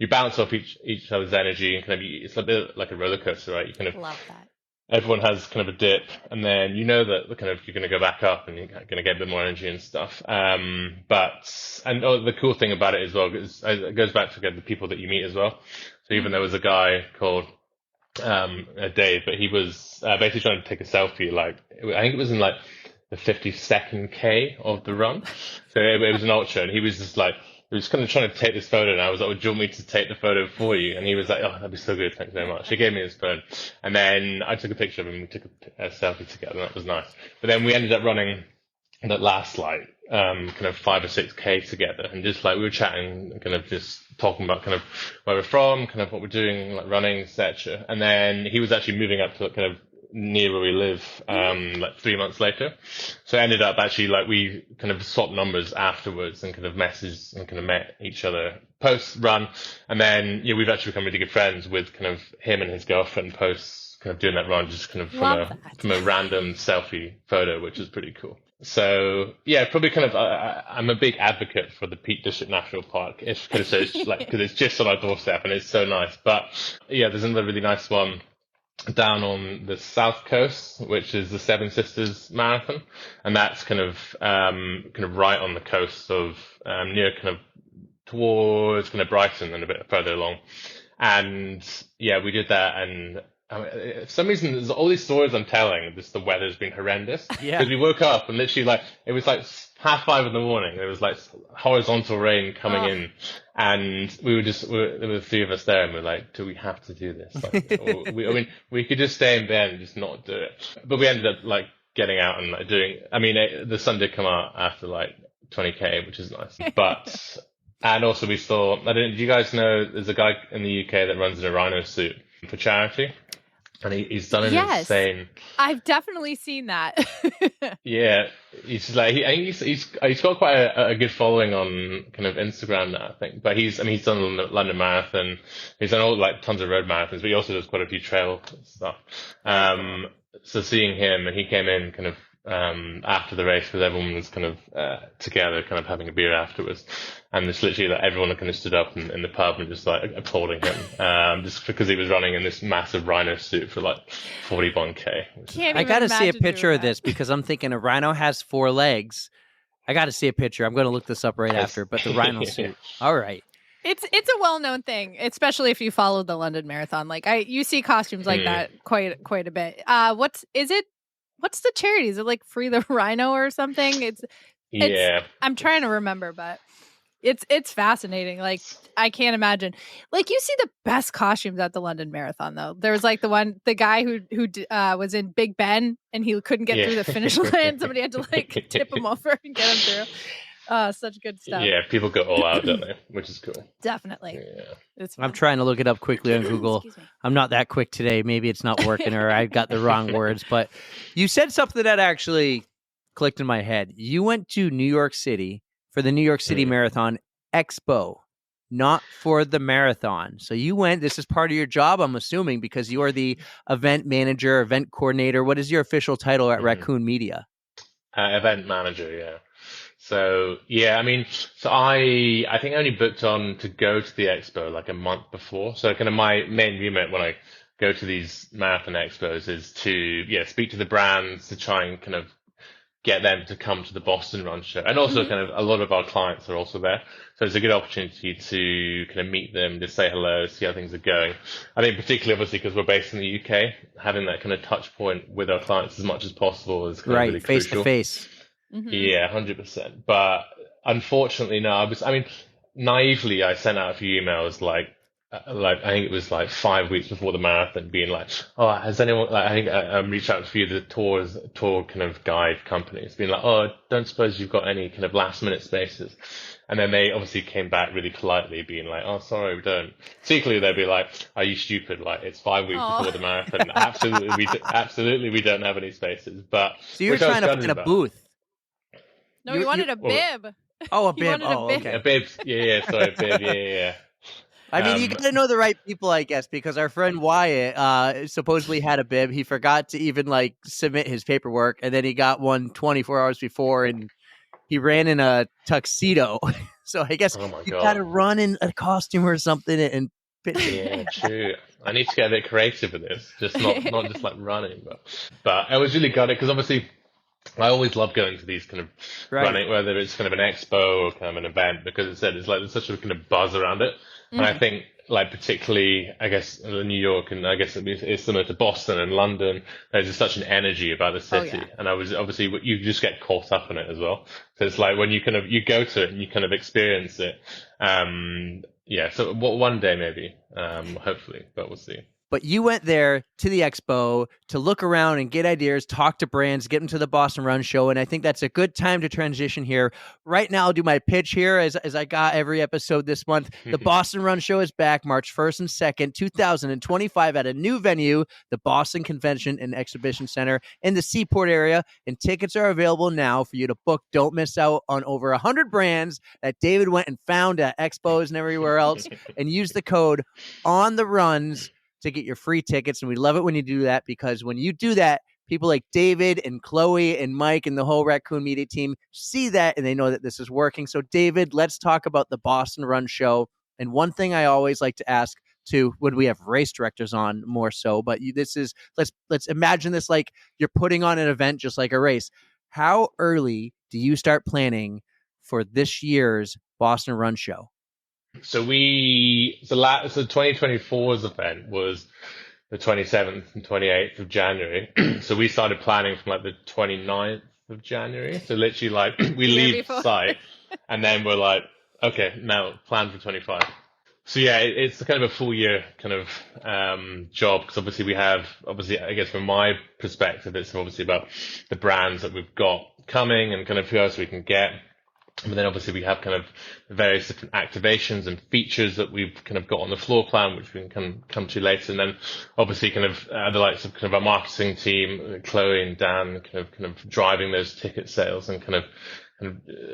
bounce off each other's energy and it's a bit like a roller coaster, right? You kind of love that. Everyone has kind of a dip, and then you know that you're going to go back up, and you're going to get a bit more energy and stuff. The cool thing about it as well is it goes back to the people that you meet as well. So even there was a guy called Dave, but he was basically trying to take a selfie. Like I think it was in like the 52nd K of the run, so it was an ultra, and he was just like. He was kind of trying to take this photo, and I was like, "Would you want me to take the photo for you?" And he was like, "Oh, that'd be so good, thanks very much." He gave me his phone, and then I took a picture of him. We took a selfie together, and that was nice. But then we ended up running that last kind of 5 or 6K together, and just like we were chatting, kind of just talking about kind of where we're from, kind of what we're doing, like running, etc. And then he was actually moving up to kind of near where we live, like 3 months later. So it ended up actually like we kind of swapped numbers afterwards and kind of messaged and kind of met each other post run. And then, we've actually become really good friends with kind of him and his girlfriend post kind of doing that run, just kind of from a random selfie photo, which is pretty cool. So probably kind of, I'm a big advocate for the Peak District National Park because it's just on our doorstep and it's so nice. But there's another really nice one down on the south coast, which is the Seven Sisters Marathon, and that's kind of right on the coast of near kind of towards kind of Brighton and a bit further along. And we did that, and for some reason there's all these stories I'm telling. Just the weather's been horrendous because we woke up and literally it was like 5:30 in the morning. There was like horizontal rain coming in, and there were 3 of us there, and we're like, do we have to do this? We could just stay in bed and just not do it. But we ended up like getting out and like doing. I mean, the sun did come out after like 20K, which is nice. But and also we saw. Do you guys know? There's a guy in the UK that runs in a rhino suit for charity. And he's done an insane. I've definitely seen that. He's like he's got quite a good following on kind of Instagram now, I think. But he's done the London Marathon. He's done all like tons of road marathons, but he also does quite a few trail stuff. So seeing him, and he came in kind of after the race because everyone was kind of together, kind of having a beer afterwards. And it's literally like everyone kind of stood up in the pub and just like applauding him, just because he was running in this massive rhino suit for like 41K. I got to see a picture of this because I'm thinking a rhino has 4 legs. I got to see a picture. I'm going to look this up right after. But the rhino suit. All right. It's a well-known thing, especially if you follow the London Marathon. Like you see costumes like that quite a bit. What's the charity? Is it like Free the Rhino or something? It's I'm trying to remember, but it's fascinating. Like I can't imagine. Like you see the best costumes at the London Marathon, though. There was like the guy who was in Big Ben and he couldn't get through the finish line. Somebody had to like tip him over and get him through. Such good stuff. Yeah, people go all out, don't they? Which is cool. Definitely. Yeah. I'm trying to look it up quickly on Google. I'm not that quick today. Maybe it's not working or I got the wrong words. But you said something that actually clicked in my head. You went to New York City for the New York City Marathon Expo, not for the marathon. So you went, this is part of your job, I'm assuming, because you are the event manager, event coordinator. What is your official title at Raccoon Media? Event manager, yeah. So, I mean, I think I only booked on to go to the expo like a month before. So kind of my main remit when I go to these marathon expos is to, speak to the brands, to try and kind of get them to come to the Boston Run Show. And also kind of a lot of our clients are also there. So it's a good opportunity to kind of meet them, to say hello, see how things are going. I think particularly obviously because we're based in the UK, having that kind of touch point with our clients as much as possible is kind of really face crucial. to face. Yeah, 100%. But unfortunately, no, I mean, naively, I sent out a few emails like I think it was like 5 weeks before the marathon, being like, "Oh, has anyone?" Like, I think I reached out to a few of the tour kind of guide companies, being like, "Oh, don't suppose you've got any kind of last minute spaces?" And then they obviously came back really politely, being like, "Oh, sorry, we don't." Secretly, they'd be like, "Are you stupid? Like, it's 5 weeks before the marathon. Absolutely, we don't have any spaces." But So you're trying to find a booth. No, you wanted a bib. Oh, a You bib. wanted a Oh, bib. okay. a bib. Yeah, sorry, a bib. Yeah. I mean, you got to know the right people, I guess, because our friend Wyatt supposedly had a bib. He forgot to even like submit his paperwork, and then he got one 24 hours before, and he ran in a tuxedo. So I guess you got to run in a costume or something and pitch. Yeah, true. I need to get a bit creative with this, just not just like running, but I was really gutted because obviously I always love going to these kind of running, whether it's kind of an expo or kind of an event, because it's like there's such a kind of buzz around it. And I think, like, particularly, I guess, New York, and I guess it's similar to Boston and London, there's just such an energy about the city. And I was obviously, you just get caught up in it as well. So it's like when you you go to it and you kind of experience it. Yeah, so one day maybe, hopefully, but we'll see. But you went there to the expo to look around and get ideas, talk to brands, get them to the Boston Run Show. And I think that's a good time to transition here. Right now, I'll do my pitch here as I got every episode this month. The Boston Run Show is back March 1st and 2nd, 2025 at a new venue, the Boston Convention and Exhibition Center in the Seaport area. And tickets are available now for you to book. Don't miss out on over 100 brands that David went and found at expos and everywhere else. And use the code on the runs to get your free tickets. And we love it when you do that, because when you do that, people like David and Chloe and Mike and the whole Raccoon Media team see that and they know that this is working. So David, let's talk about the Boston Run Show. And one thing I always like to ask too, when we have race directors on more so, but let's imagine this like you're putting on an event just like a race. How early do you start planning for this year's Boston Run Show? So 2024's event was the 27th and 28th of January. So we started planning from like the 29th of January. So literally like we leave site and then we're like, okay, now plan for 25. So yeah, it's kind of a full year kind of job, because obviously I guess from my perspective, it's obviously about the brands that we've got coming and kind of who else we can get. But then obviously we have kind of various different activations and features that we've kind of got on the floor plan, which we can come to later. And then obviously kind of the likes of kind of our marketing team, Chloe and Dan, kind of driving those ticket sales and kind of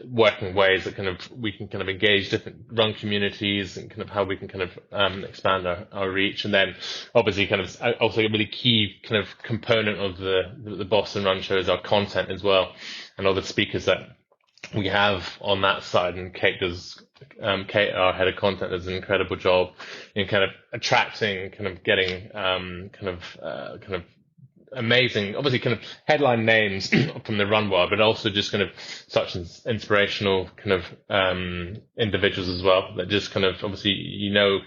working ways that kind of we can kind of engage different run communities and kind of how we can kind of expand our reach. And then obviously kind of also a really key kind of component of the Boston Run Show is our content as well, and all the speakers that we have on that side. And Kate, our head of content, does an incredible job in kind of attracting, kind of getting kind of amazing, obviously kind of headline names from the run world, but also just kind of such inspirational kind of individuals as well, that just kind of obviously you'll know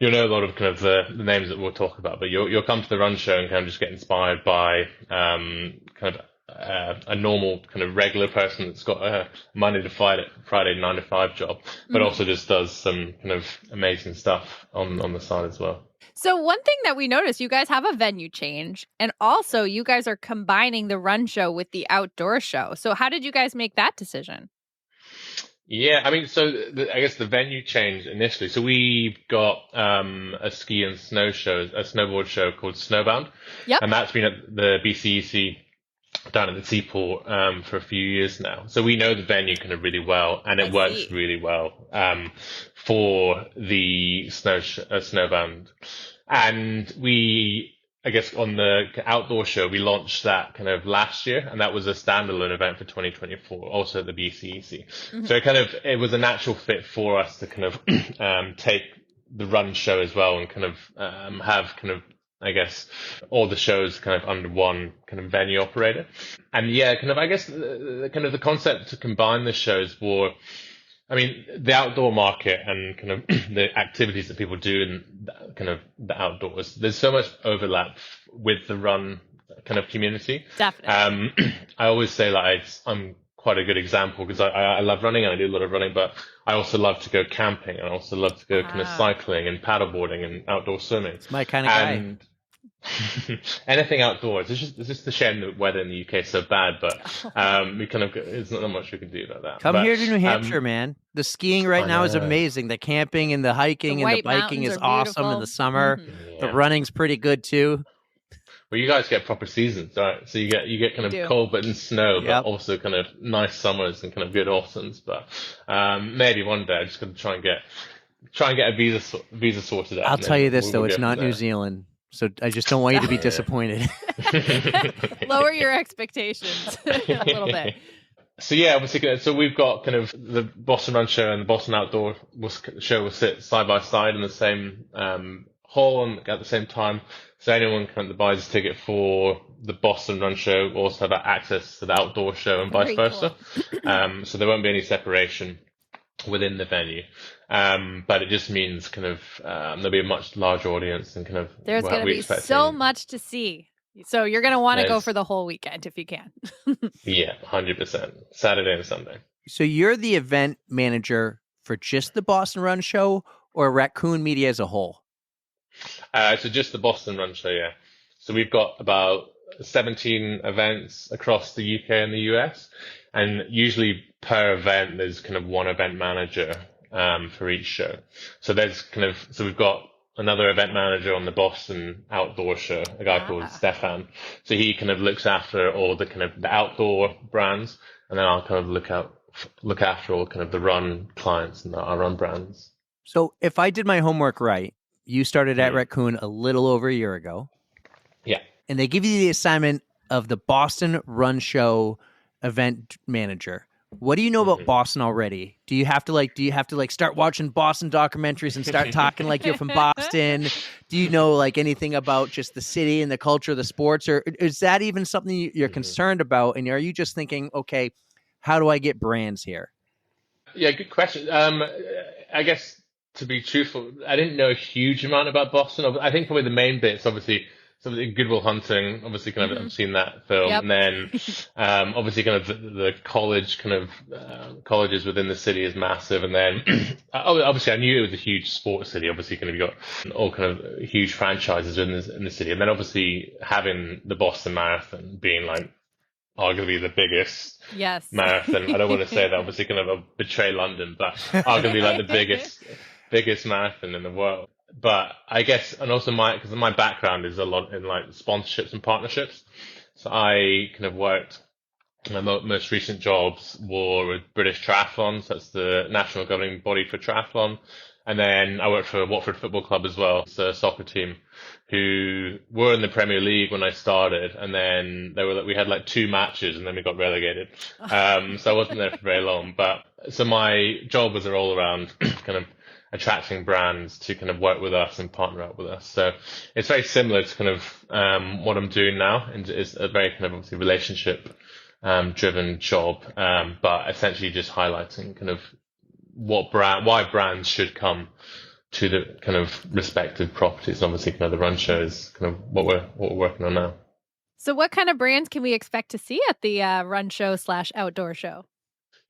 a lot of kind of the names that we'll talk about, but you'll come to the run show and kind of just get inspired by kind of a normal kind of regular person that's got a Monday to Friday 9 to 5 job, but also just does some kind of amazing stuff on the side as well. So one thing that we noticed, you guys have a venue change, and also you guys are combining the run show with the outdoor show. So how did you guys make that decision? Yeah, I mean, so I guess the venue changed initially. So we got a ski and snowboard show called Snowbound. Yep. And that's been at the BCEC down at the Seaport for a few years now. So we know the venue kind of really well, and it works really well for the Snowbound. And I guess on the outdoor show, we launched that kind of last year, and that was a standalone event for 2024, also at the BCEC. Mm-hmm. So it was a natural fit for us to kind of take the run show as well, and kind of have kind of I guess, all the shows kind of under one kind of venue operator. And yeah, kind of, I guess, kind of the concept to combine the shows were, I mean, the outdoor market and kind of the activities that people do in kind of the outdoors. There's so much overlap with the run kind of community. Definitely. I always say like I'm quite a good example because I love running and I do a lot of running, but I also love to go camping and I also love to go kind of cycling and paddleboarding and outdoor swimming. It's my kind of guy. Anything outdoors. It's just a shame the weather in the UK is so bad, but we kind of there's not much we can do about that. Come here to New Hampshire, man. The skiing right now is amazing. The camping and the hiking and the biking is awesome in the summer. The running's pretty good too. Well, you guys get proper seasons, right? So you get kind of cold but in snow, but also kind of nice summers and kind of good autumns. But maybe one day I'm just going to try and get a visa sorted out. I'll tell you this though, it's not New Zealand. So I just don't want you to be disappointed. Lower your expectations a little bit. So yeah, obviously, so we've got kind of the Boston Run Show and the Boston Outdoor Show will sit side by side in the same hall and at the same time. So anyone that buys a ticket for the Boston Run Show will also have access to the outdoor show and vice versa. Cool. So there won't be any separation within the venue. But it just means kind of there'll be a much larger audience and kind of there's going to be so much to see. So you're going to want to go for the whole weekend if you can. Yeah, 100%. Saturday and Sunday. So you're the event manager for just the Boston Run Show or Raccoon Media as a whole? So just the Boston Run Show, yeah. So we've got about 17 events across the UK and the US. And usually per event, there's kind of one event manager for each show. So we've got another event manager on the Boston Outdoor Show, a guy called Stefan. So he kind of looks after all the kind of the outdoor brands, and then I'll kind of look after all kind of the run clients and our run brands. So if I did my homework right, you started at Raccoon a little over a year ago. Yeah. And they give you the assignment of the Boston Run Show event manager. What do you know about Boston already? Do you have to start watching Boston documentaries and start talking like you're from Boston? Do you know like anything about just the city and the culture of the sports, or is that even something you're concerned about? And are you just thinking, okay, how do I get brands here? Yeah, good question. I guess to be truthful, I didn't know a huge amount about Boston. I think probably the main bits, obviously, Good Will Hunting, obviously kind of I've seen that film. And then obviously kind of the college kind of colleges within the city is massive. And then obviously I knew it was a huge sports city. Obviously kind of you got all kind of huge franchises in the city. And then obviously having the Boston Marathon being like arguably the biggest marathon. I don't want to say that, obviously kind of betray London, but arguably like the biggest marathon in the world. But I guess, and also because my background is a lot in like sponsorships and partnerships. So I kind of worked, my most recent jobs were with British Triathlon. So that's the national governing body for triathlon. And then I worked for Watford Football Club as well. It's a soccer team who were in the Premier League when I started. And then we had like 2 matches and then we got relegated. So I wasn't there for very long, so my job was all around kind of attracting brands to kind of work with us and partner up with us. So it's very similar to kind of what I'm doing now. And it's a very kind of obviously relationship driven job, but essentially just highlighting kind of why brands should come to the kind of respective properties. Obviously, kind of the Run Show is kind of what we're working on now. So what kind of brands can we expect to see at the Run Show / Outdoor Show?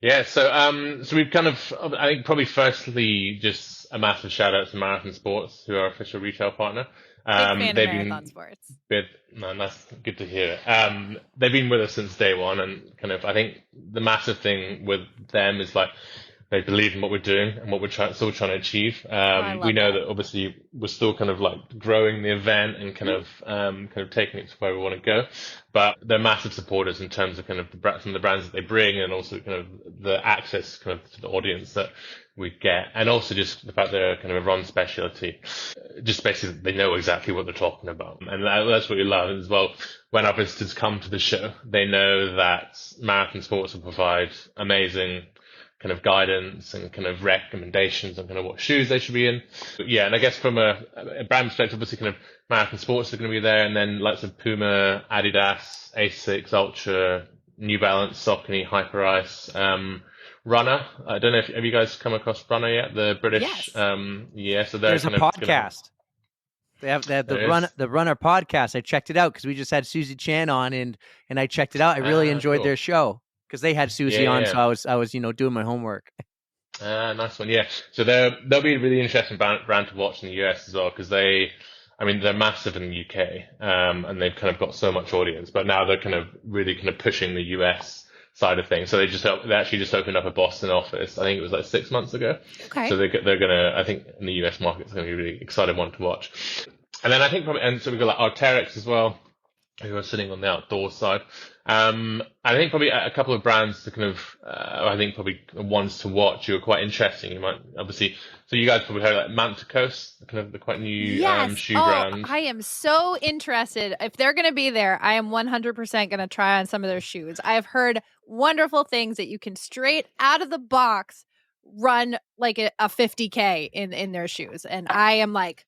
Yeah, so we've kind of, I think probably firstly, just a massive shout out to Marathon Sports, who are our official retail partner. Big fan of Marathon Sports. That's good to hear. They've been with us since day one, and kind of, I think the massive thing with them is like, they believe in what we're doing and what we're still trying to achieve. We know that obviously we're still kind of like growing the event and kind of taking it to where we want to go. But they're massive supporters in terms of kind of some of the brands that they bring, and also kind of the access kind of to the audience that we get, and also just the fact they're kind of a run specialty. Just basically they know exactly what they're talking about, and that's what we love as well. When our visitors come to the show, they know that Marathon Sports will provide amazing kind of guidance and kind of recommendations on kind of what shoes they should be in. But yeah, and I guess from a brand perspective, obviously kind of Marathon Sports are going to be there, and then lots of Puma, Adidas, Asics, Ultra, New Balance, Saucony, Hyperice, Runner. I don't know if have you guys come across Runner yet? The British, Yes. So they're There's a kind of podcast. They have the There is? the Runner podcast. I checked it out because we just had Susie Chan on, and I checked it out. I really enjoyed cool. their show because they had Susie on, so I was doing my homework. Nice one, yeah. So they'll be a really interesting brand to watch in the US as well, because they're massive in the UK, and they've kind of got so much audience, but now they're kind of really kind of pushing the US side of things. So they actually just opened up a Boston office. I think it was like 6 months ago. Okay. So they're gonna, I think in the US market, it's gonna be a really exciting one to watch. And then I think so we've got like Arc'teryx as well, who are sitting on the outdoor side. I think probably a couple of brands to kind of, I think probably ones to watch who are quite interesting. You might obviously, so you guys probably heard like Manta Coast, kind of the quite new shoe brand. I am so interested. If they're going to be there, I am 100% going to try on some of their shoes. I have heard wonderful things that you can straight out of the box run like a 50K in their shoes. And I am like,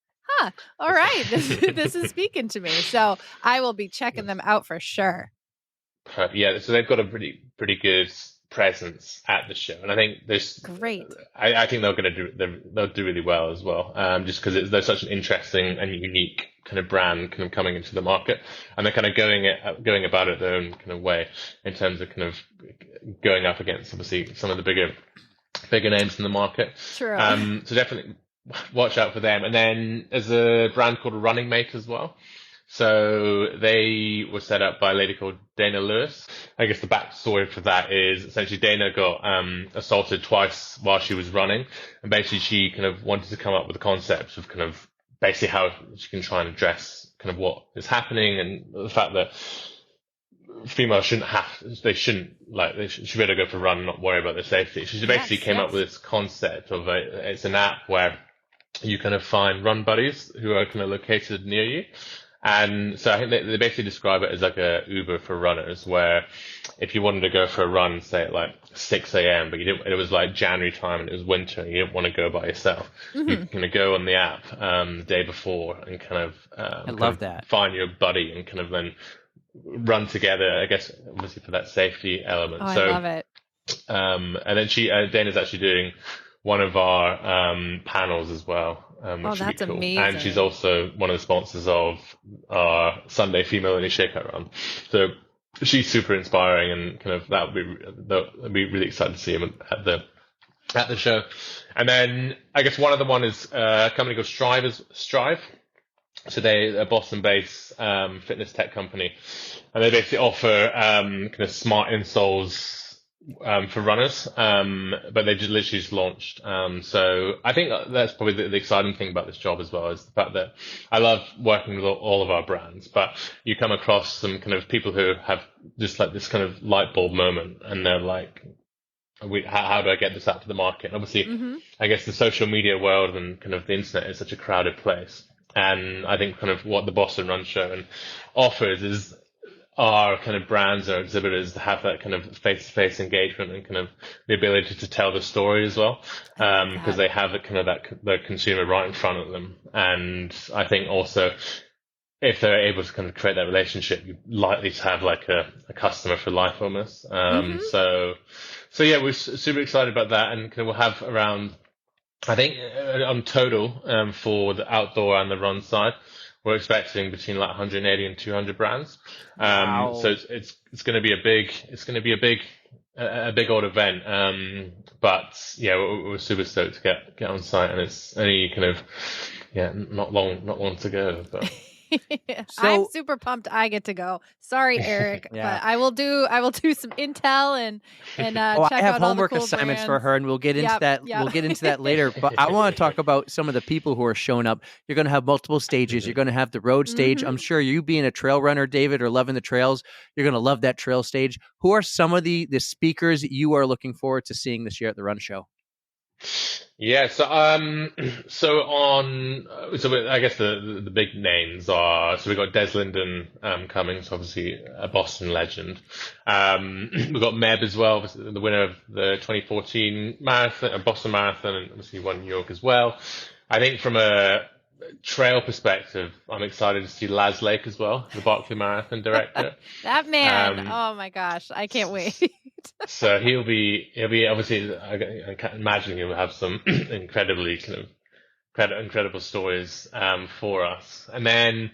all right, this is speaking to me. So I will be checking them out for sure. Yeah, so they've got a pretty good presence at the show, and I think there's great. I think they'll do really well as well, just because they're such an interesting and unique kind of brand, kind of coming into the market, and they're kind of going about it their own kind of way in terms of kind of going up against obviously some of the bigger names in the market. True. So definitely watch out for them. And then there's a brand called Running Mate as well. So they were set up by a lady called Dana Lewis. I guess the backstory for that is essentially Dana got assaulted twice while she was running, and basically she kind of wanted to come up with a concept of kind of basically how she can try and address kind of what is happening, and the fact that females should be able to go for a run and not worry about their safety. She basically came up with this concept of it's an app where you kind of find run buddies who are kind of located near you. And so I think they basically describe it as like a Uber for runners, where if you wanted to go for a run, say at like 6 a.m., but it was like January time and it was winter and you didn't want to go by yourself, you can kind of go on the app the day before and kind of I love that. Find your buddy and kind of then run together, I guess, obviously for that safety element. Oh, so, I love it. And then Dana's actually doing one of our panels as well. Which that's would be cool. amazing. And she's also one of the sponsors of our Sunday Female Only Shakeout Run. So she's super inspiring, and kind of that would be really excited to see him at the show. And then I guess one other one is a company called Strive. So they're a Boston-based fitness tech company, and they basically offer kind of smart insoles for runners, but they literally just launched. So I think that's probably the exciting thing about this job as well, is the fact that I love working with all of our brands, but you come across some kind of people who have just like this kind of light bulb moment, and they're like, how do I get this out to the market? And obviously, I guess the social media world and kind of the internet is such a crowded place. And I think kind of what the Boston Run Show offers is our kind of brands or exhibitors to have that kind of face-to-face engagement and kind of the ability to tell the story as well, because they have the consumer right in front of them. And I think also if they're able to kind of create that relationship, you're likely to have like a customer for life almost. So yeah, we're super excited about that, and kind of we'll have around, I think on total for the outdoor and the run side, we're expecting between like 180 and 200 brands. Wow. So it's going to be a big old event. But yeah, we're super stoked to get on site, and it's only kind of not long to go. But I'm super pumped I get to go. Sorry, Eric, but I will do some intel and check I have out all homework the cool assignments brands. for her, and we'll get into that. We'll get into that later. But I want to talk about some of the people who are showing up. You're going to have multiple stages. You're going to have the road stage. I'm sure you being a trail runner, David, or loving the trails, you're going to love that trail stage. Who are some of the speakers you are looking forward to seeing this year at the Run Show? Yeah, so I guess the big names are, so we've got Des Linden coming, so obviously a Boston legend. We've got Meb as well, obviously the winner of the 2014 marathon, Boston Marathon, and obviously won New York as well. I think from a trail perspective, I'm excited to see Laz Lake as well, the Barclay Marathon director. That man, Um, oh my gosh, I can't wait. So he'll be obviously. I can imagine he'll have some incredibly incredible stories for us. And then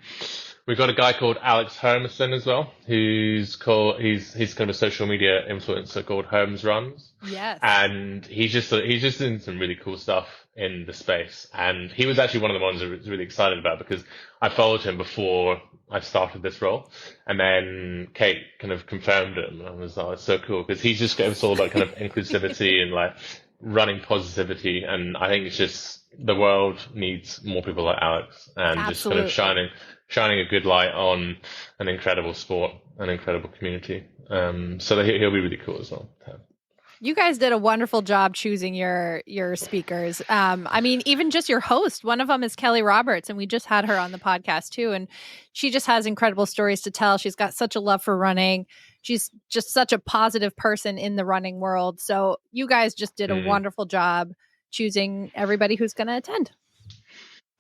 we've got a guy called Alex Hermison as well, he's kind of a social media influencer called Herms Runs. Yes. And he's just doing some really cool stuff in the space. And he was actually one of the ones I was really excited about because I followed him before I started this role. And then Kate kind of confirmed it. And I was like, oh, it's so cool because it's all about kind of inclusivity and like running positivity. And I think it's just the world needs more people like Alex and just kind of shining a good light on an incredible sport, an incredible community. So that he'll be really cool as well. You guys did a wonderful job choosing your speakers. I mean, even just your host, one of them is Kelly Roberts, and we just had her on the podcast too. And she just has incredible stories to tell. She's got such a love for running. She's just such a positive person in the running world. So you guys just did a wonderful job choosing everybody who's going to attend.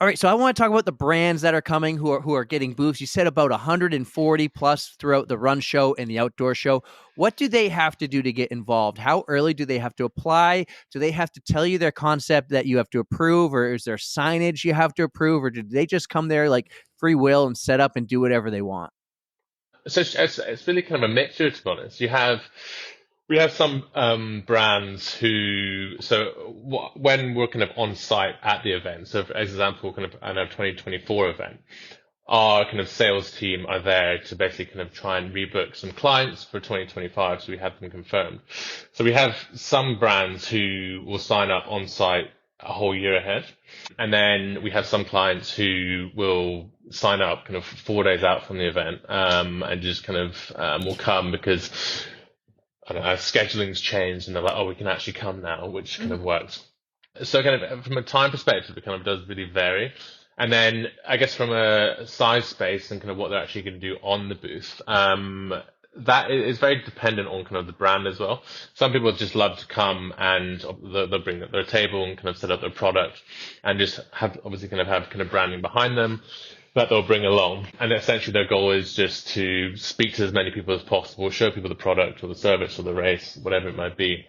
All right, so I want to talk about the brands that are coming who are getting booths. You said about 140 plus throughout the run show and the outdoor show. What do they have to do to get involved? How early do they have to apply? Do they have to tell you their concept that you have to approve, or is there signage you have to approve, or do they just come there like free will and set up and do whatever they want? So it's really kind of a mixture, to be honest. We have some brands who, when we're kind of on site at the event, so for example, kind of at our 2024 event, our kind of sales team are there to basically kind of try and rebook some clients for 2025, so we have them confirmed. So we have some brands who will sign up on site a whole year ahead. And then we have some clients who will sign up kind of 4 days out from the event, and just kind of will come because I don't know, scheduling's changed and they're like, oh, we can actually come now, which kind of works. So kind of from a time perspective, it kind of does really vary. And then I guess from a size space and kind of what they're actually going to do on the booth, that is very dependent on kind of the brand as well. Some people just love to come and they'll bring their table and kind of set up their product and just have branding behind them that they'll bring along. And essentially their goal is just to speak to as many people as possible, show people the product or the service or the race, whatever it might be.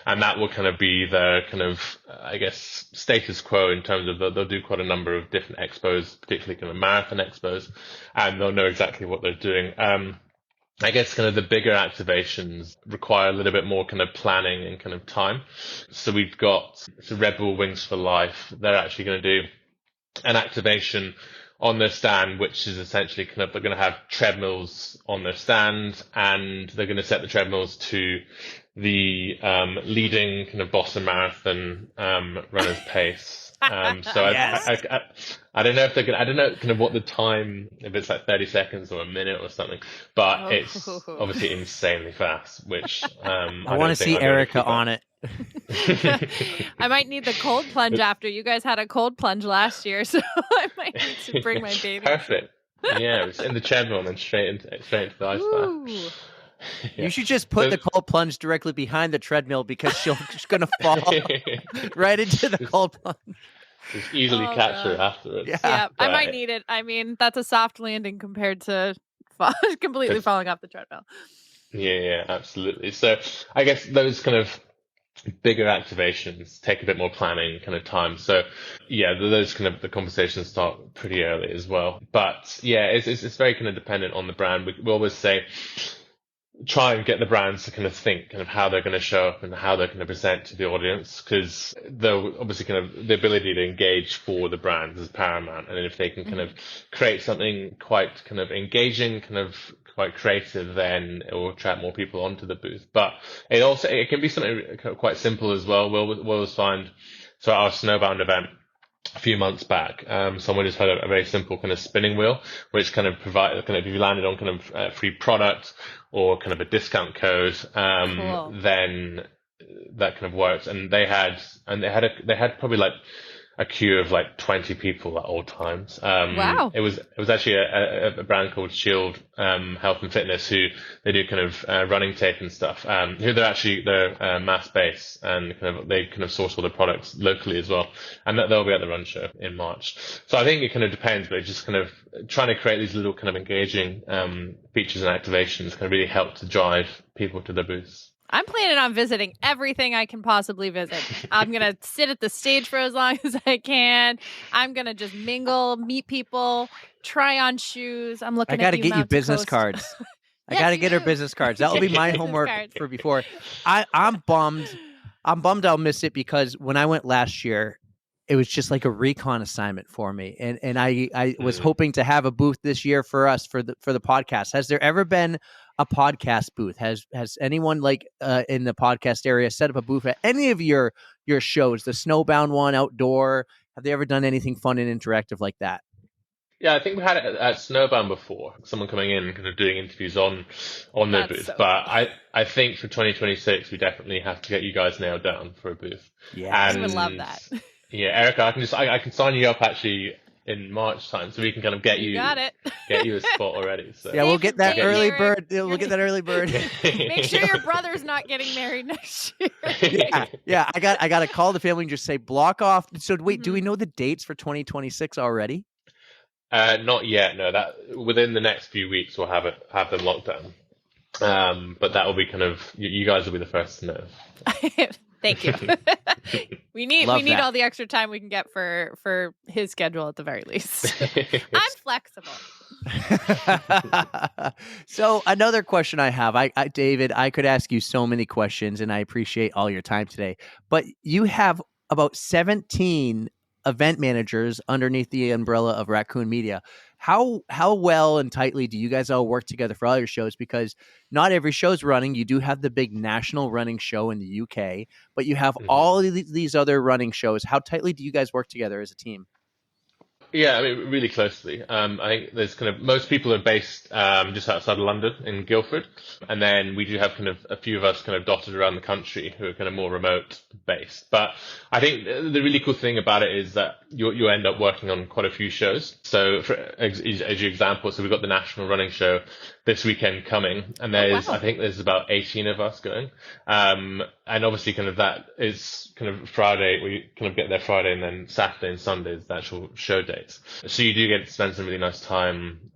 And that will kind of be their kind of, I guess, status quo in terms of they'll do quite a number of different expos, particularly kind of marathon expos, and they'll know exactly what they're doing. I guess kind of the bigger activations require a little bit more kind of planning and kind of time. So we've got Red Bull Wings for Life. They're actually going to do an activation on their stand, which is essentially kind of, they're going to have treadmills on their stand and they're going to set the treadmills to the leading kind of Boston Marathon runner's pace. So yes. I don't know if they're going to, I don't know kind of what the time, if it's like 30 seconds or a minute or something, but it's obviously insanely fast, which I want to see Erica on it. I might need the cold plunge after. You guys had a cold plunge last year, so I might need to bring my baby. Perfect. Yeah, it's in the treadmill and then straight into the ice bath. Yeah. You should just put the cold plunge directly behind the treadmill because she's going to fall right into the cold plunge. Just easily catch her afterwards. Yeah, I might need it. I mean, that's a soft landing compared to completely falling off the treadmill. Yeah, absolutely. So I guess those kind of bigger activations take a bit more planning kind of time. So yeah, those kind of the conversations start pretty early as well. But yeah, it's very kind of dependent on the brand. We always say, try and get the brands to kind of think kind of how they're going to show up and how they're going to present to the audience, because they'll obviously kind of the ability to engage for the brands is paramount. And if they can kind of create something quite kind of engaging, kind of quite creative, then it will attract more people onto the booth. But it can be something quite simple as well. We'll always find, so our Snowbound event a few months back, someone just had a very simple kind of spinning wheel, which kind of provide kind of, if you landed on kind of free product or kind of a discount code, then that kind of worked. And they had probably like a queue of like 20 people at all times. Wow. It was actually a brand called Shield Health and Fitness, who they do kind of running tape and stuff. Who they're mass based, and they source all the products locally as well. And they'll be at the run show in March. So I think it kind of depends, but it's just kind of trying to create these little kind of engaging features and activations can really help to drive people to their booths. I'm planning on visiting everything I can possibly visit. I'm going to sit at the stage for as long as I can. I'm going to just mingle, meet people, try on shoes. I'm looking I got to at get you business cards. I got to get her business cards. That will be my homework for before. I'm bummed. I'm bummed I'll miss it because when I went last year, it was just like a recon assignment for me. And I was hoping to have a booth this year for us for the podcast. Has there ever been a podcast booth? Has anyone like in the podcast area set up a booth at any of your shows, the Snowbound one, outdoor? Have they ever done anything fun and interactive like that? Yeah, I think we had it at Snowbound before. Someone coming in and kind of doing interviews on their booth. So but I think for 2026, we definitely have to get you guys nailed down for a booth. Yeah, I would love that. Yeah, Erica, I can sign you up actually in March time, so we can kind of get you got it. get you a spot already. So yeah, we'll get that early bird. We'll get that early bird. Make sure your brother's not getting married next year. Yeah. I got to call the family and just say block off. So wait, do we know the dates for 2026 already? Not yet. No, that within the next few weeks we'll have them locked down. But that will be kind of you guys will be the first to know. Thank you. we need all the extra time we can get for his schedule at the very least. I'm flexible. So another question I have, David, I could ask you so many questions, and I appreciate all your time today. But you have about 17 event managers underneath the umbrella of Raccoon Media. How well and tightly do you guys all work together for all your shows? Because not every show's running. You do have the big national running show in the UK, but you have all of these other running shows. How tightly do you guys work together as a team? Yeah, I mean, really closely. I think there's kind of most people are based just outside of London in Guildford, and then we do have kind of a few of us kind of dotted around the country who are kind of more remote based. But I think the really cool thing about it is that you end up working on quite a few shows. So as your example, so we've got the National Running Show this weekend coming, and I think there's about 18 of us going. And obviously kind of that is kind of Friday, we kind of get there Friday, and then Saturday and Sunday is the actual show dates. So you do get to spend some really nice time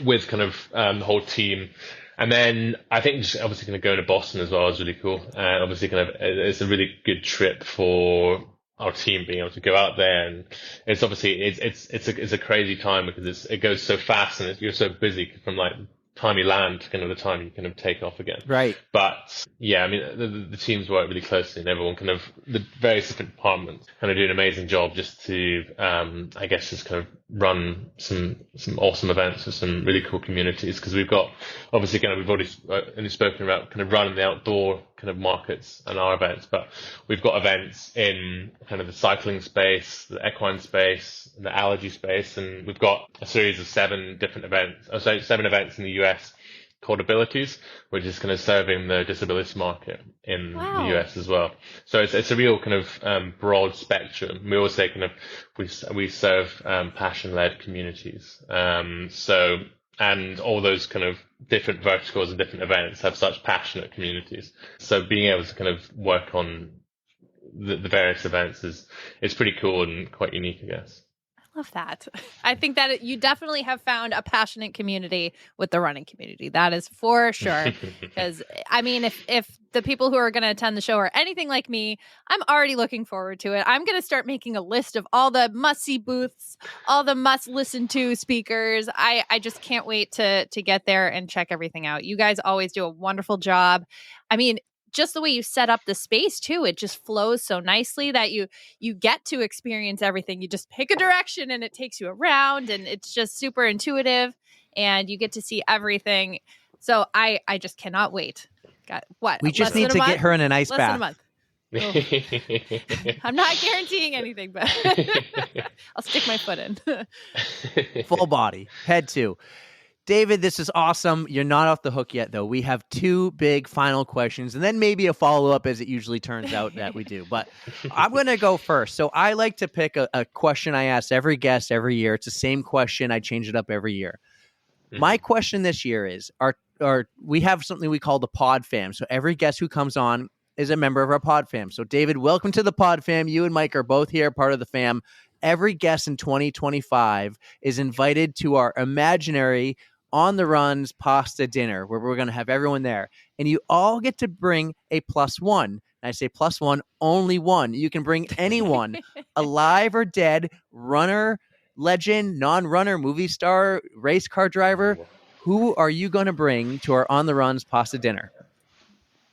with kind of the whole team. And then I think just obviously kind of going to Boston as well is really cool. And obviously kind of it's a really good trip for our team being able to go out there, and it's obviously it's a crazy time because it goes so fast, and you're so busy from like time you land to kind of the time you kind of take off again. Right. But yeah, I mean the teams work really closely, and everyone kind of the various different departments kind of do an amazing job just to I guess just kind of run some awesome events with some really cool communities, because we've got obviously kind of we've already spoken about kind of running the outdoor kind of markets and our events, but we've got events in kind of the cycling space, the equine space, the allergy space, and we've got a series of 7 events in the US called Abilities, which is kind of serving the disability market in the US as well. So it's a real kind of broad spectrum. We always say kind of we serve passion-led communities. And all those kind of different verticals and different events have such passionate communities. So being able to kind of work on the various events is pretty cool and quite unique, I guess. I love that. I think that you definitely have found a passionate community with the running community. That is for sure. Because I mean, if the people who are going to attend the show are anything like me, I'm already looking forward to it. I'm going to start making a list of all the must-see booths, all the must-listen-to speakers. I just can't wait to get there and check everything out. You guys always do a wonderful job. I mean, just the way you set up the space too, it just flows so nicely that you get to experience everything. You just pick a direction and it takes you around, and it's just super intuitive, and you get to see everything. So I just cannot wait. We just need to get her in an ice bath. Less than a month. I'm not guaranteeing anything, but I'll stick my foot in. Full body, head to. David, this is awesome. You're not off the hook yet, though. We have 2 big final questions, and then maybe a follow-up, as it usually turns out that we do. But I'm going to go first. So I like to pick a question I ask every guest every year. It's the same question. I change it up every year. My question this year is, we have something we call the PodFam. So every guest who comes on is a member of our PodFam. So David, welcome to the PodFam. You and Mike are both here, part of the fam. Every guest in 2025 is invited to our imaginary On the Runs pasta dinner, where we're going to have everyone there. And you all get to bring a +1. And I say +1, only one. You can bring anyone, alive or dead, runner, legend, non-runner, movie star, race car driver. Who are you going to bring to our On the Runs pasta dinner?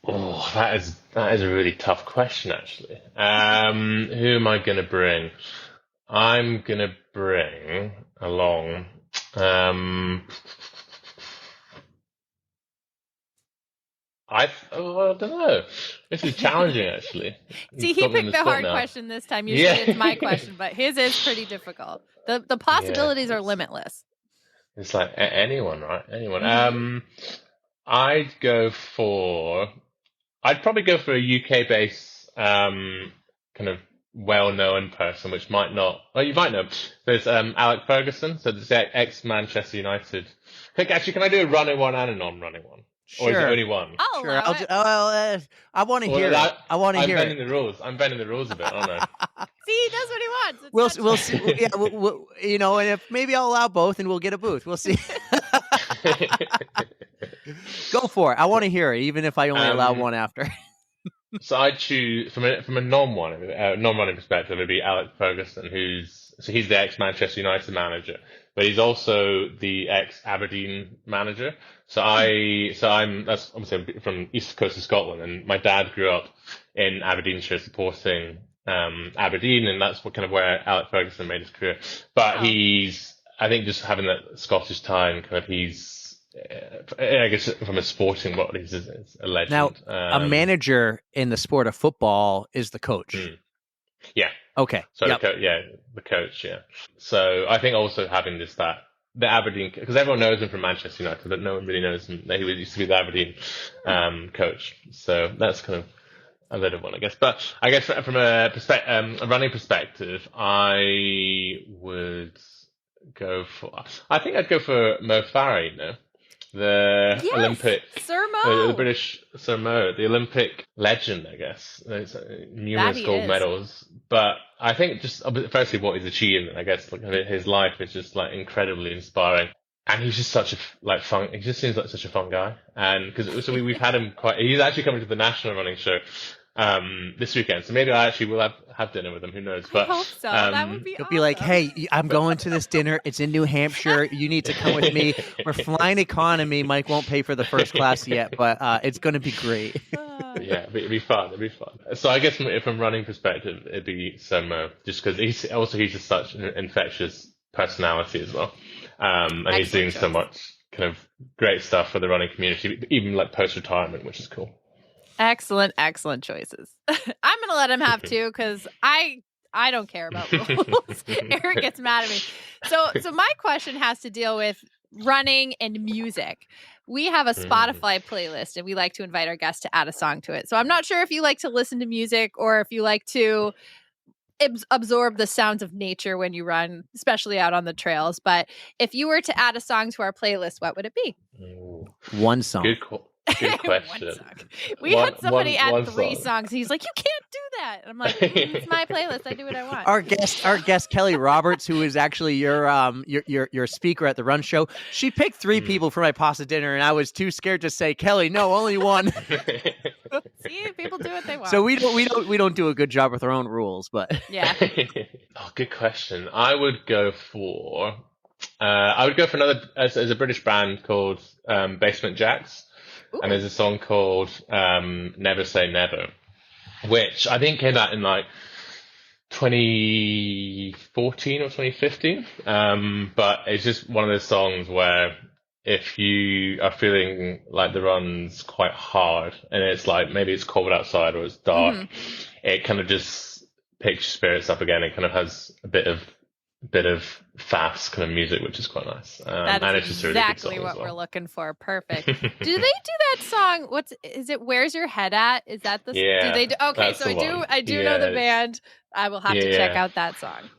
Oh, that is a really tough question, actually. Who am I going to bring? I'm going to bring along. I don't know. This is challenging, actually. See, he picked the hard question this time. Usually it's my question, but his is pretty difficult. The possibilities are limitless. It's like anyone, right? Anyone. I'd probably go for a UK-based kind of well-known person, which might not. Oh, you might know. There's Alec Ferguson. So there's ex-Manchester United. Actually, can I do a running one and a non-running one? Sure. Or is it only one? Sure. I want to hear it. I want to hear it. I'm bending the rules. I'm bending the rules a bit, aren't I? See, he does what he wants. We'll see. Yeah, and if maybe I'll allow both, and we'll get a booth. We'll see. Go for it. I want to hear it, even if I only allow one after. So I choose from a non-running perspective. It'd be Alec Ferguson, he's the ex-Manchester United manager, but he's also the ex-Aberdeen manager. That's obviously from east coast of Scotland, and my dad grew up in Aberdeenshire supporting Aberdeen, and that's where Alec Ferguson made his career. But I think just having that Scottish tie, and I guess from a sporting world, he's a legend. Now, a manager in the sport of football is the coach. Yeah. Okay. So the coach. Yeah. So I think also having the Aberdeen, because everyone knows him from Manchester United, but no one really knows him. He used to be the Aberdeen coach. So that's kind of a little one, I guess. But I guess from a running perspective, I would go for. I think I'd go for Mo Farah. The Olympic, Sir Mo. The British Sir Mo, the Olympic legend, I guess. There's numerous gold medals, but I think just firstly what he's achieved, I guess his life is just incredibly inspiring, and he's just such a fun. He just seems like such a fun guy, and we've had him he's actually coming to the National Running Show this weekend, so maybe I actually will have dinner with him. Who knows? But I hope so. That would be he'll awesome. be like, "Hey, I'm going to this dinner. It's in New Hampshire. You need to come with me. We're flying economy. Mike won't pay for the first class yet, but it's going to be great." Yeah, it'd be fun. So I guess from running perspective, it'd be Mo, just because he's just such an infectious personality as well, and he's doing so much kind of great stuff for the running community, even post retirement, which is cool. Excellent choices. I'm going to let him have 2 because I don't care about rules. Eric gets mad at me. So my question has to deal with running and music. We have a Spotify playlist, and we like to invite our guests to add a song to it. So I'm not sure if you like to listen to music or if you like to absorb the sounds of nature when you run, especially out on the trails. But if you were to add a song to our playlist, what would it be? One song. Good question. We had somebody add 3 songs. He's like, "You can't do that." And I'm like, "It's my playlist. I do what I want." Our guest Kelly Roberts, who is actually your speaker at the Run Show, she picked 3 people for my pasta dinner, and I was too scared to say, "Kelly, no, only one." See, people do what they want. So we don't do a good job with our own rules, but yeah. Good question. I would go for another as a British band called Basement Jaxx. Ooh. And there's a song called Never Say Never, which I think came out in 2014 or 2015. But it's just one of those songs where if you are feeling like the run's quite hard and it's maybe it's cold outside or it's dark, it kind of just picks your spirits up again. It kind of has a bit of bit of fast kind of music, which is quite nice. That and is it's just a really good exactly song what as well. we're looking for. Perfect. Do they do that song? Is it Where's Your Head At? Is that the Yeah, do they do okay, that's so the I do one. I do Yeah, know the band. I will have to check out that song.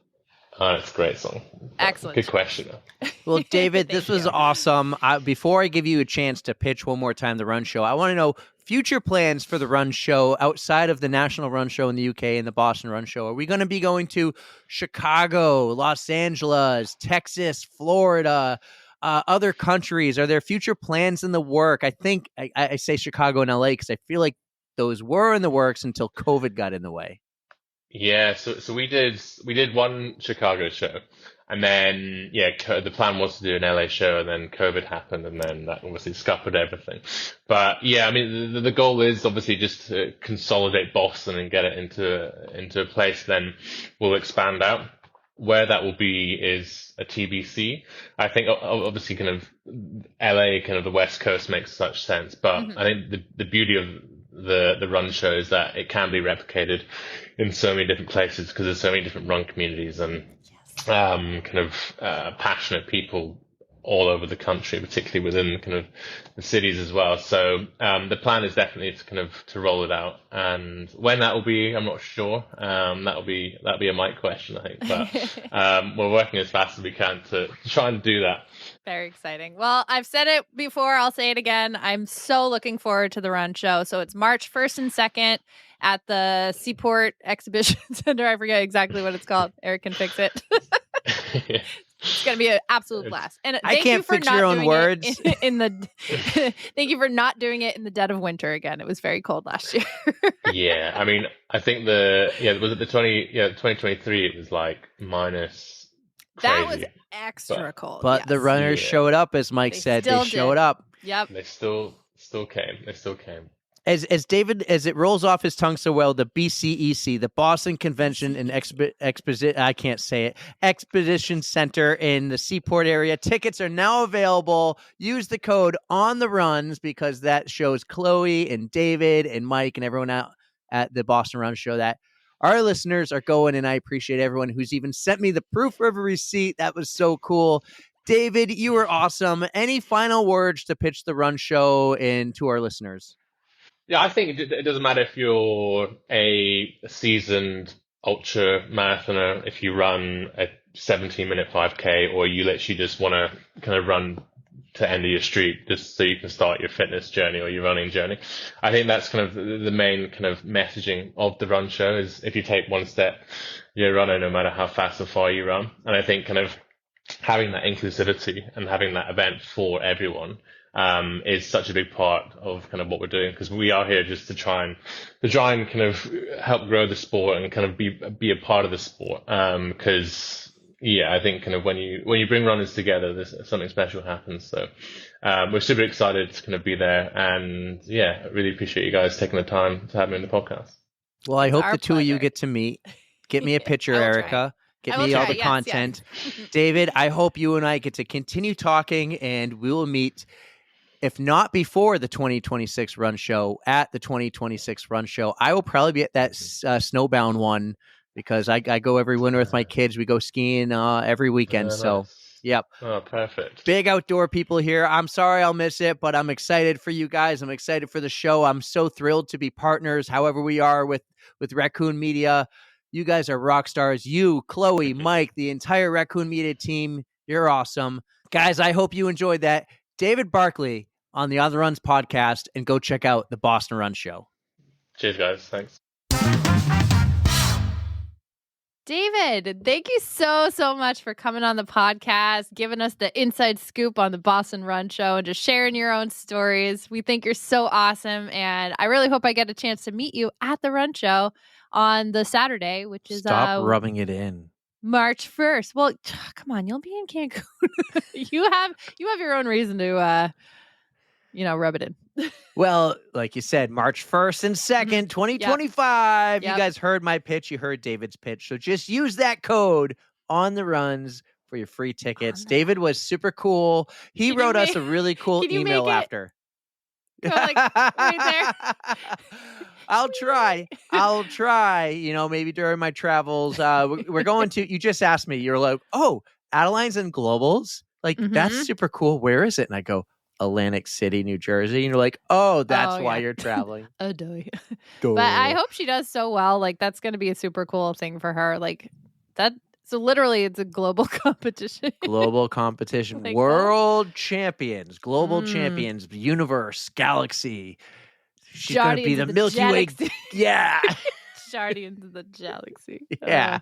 Oh, it's a great song. Excellent Good choice. question. Well, David, this Thank was you. awesome. Before I give you a chance to pitch one more time the Run Show, I want to know future plans for the Run Show outside of the National Run Show in the UK and the Boston Run Show. Are we going to be going to Chicago, Los Angeles, Texas, Florida, other countries? Are there future plans in the work? I think I say Chicago and LA because I feel like those were in the works until COVID got in the way. Yeah, so we did one Chicago show, and then the plan was to do an LA show, and then COVID happened, and then that obviously scuppered everything. But yeah, I mean the goal is obviously just to consolidate Boston and get it into a place. Then we'll expand out. Where that will be is a TBC. I think obviously kind of LA, kind of the West Coast makes such sense, but I think the beauty of the run show is that it can be replicated in so many different places because there's so many different run communities and passionate people all over the country, particularly within kind of the cities as well. So the plan is definitely to kind of to roll it out, and when that will be, I'm not sure. That'll be a Mike question, I think. But we're working as fast as we can to try and do that. Very exciting. Well, I've said it before. I'll say it again. I'm so looking forward to the Run Show. So it's March 1st and 2nd at the Seaport Exhibition Center. I forget exactly what it's called. Eric can fix it. It's going to be an absolute blast. And I can't fix your own words. Thank you for not doing it in the dead of winter again. It was very cold last year. Yeah, I mean, I think was it the 2023? It was like minus. That was extra cold. But the runners showed up, as Mike said. They showed up. Yep. They still came. They still came. As it rolls off his tongue so well, the BCEC, the Boston Convention and Expedition Center in the Seaport area. Tickets are now available. Use the code on the runs because that shows Chloe and David and Mike and everyone out at the Boston Run Show that our listeners are going, and I appreciate everyone who's even sent me the proof of a receipt. That was so cool. David, you were awesome. Any final words to pitch the Run Show and to our listeners? Yeah, I think it doesn't matter if you're a seasoned ultra marathoner, if you run a 17-minute 5K, or you literally just want to kind of run to end of your street just so you can start your fitness journey or your running journey. I think that's kind of the main kind of messaging of the Run Show is if you take one step, you're a runner no matter how fast or far you run. And I think kind of having that inclusivity and having that event for everyone is such a big part of kind of what we're doing because we are here just to try and kind of help grow the sport and kind of be a part of the sport. Because I think kind of when you bring runners together, there's something special happens. So we're super excited to kind of be there, and I really appreciate you guys taking the time to have me on the podcast. Well, I hope the two of you get to meet. Get me a picture, Erica. Get me all the content. Yes. David, I hope you and I get to continue talking, and we will meet, if not before the 2026 Run Show, at the 2026 Run Show. I will probably be at that snowbound one because I go every winter with my kids. We go skiing every weekend. So, yep. Oh, perfect. Big outdoor people here. I'm sorry I'll miss it, but I'm excited for you guys. I'm excited for the show. I'm so thrilled to be partners, however we are with Raccoon Media. You guys are rock stars. You, Chloe, Mike, the entire Raccoon Media team, you're awesome. Guys, I hope you enjoyed that. David Barclay on the On the Runs podcast, and go check out the Boston Run Show. Cheers, guys. Thanks. David, thank you so much for coming on the podcast, giving us the inside scoop on the Boston Run Show, and just sharing your own stories. We think you're so awesome, and I really hope I get a chance to meet you at the Run Show on the Saturday, which is Stop rubbing it in. March 1st. Well, come on, you'll be in Cancun. you have your own reason to rub it in. Well, like you said, March 1st and 2nd, 2025. Yep. You guys heard my pitch. You heard David's pitch. So just use that code on the runs for your free tickets. David was super cool. He wrote us a really cool email after. Go like right there. I'll try. You know, maybe during my travels. We're going to. You just asked me. You're like, oh, Adeline's and Globals. Like that's Mhm. super cool. Where is it? And I go, Atlantic City, New Jersey. And you're like, oh, that's Oh, why yeah. you're traveling. Duh. But I hope she does so well. Like that's going to be a super cool thing for her. Like that. So literally, it's a global competition. Global competition, Like, world champions, global Mm. champions, universe, galaxy. She's gonna Guardians be the of the Milky Way. Galaxy. Yeah, Guardians of the Galaxy. yeah.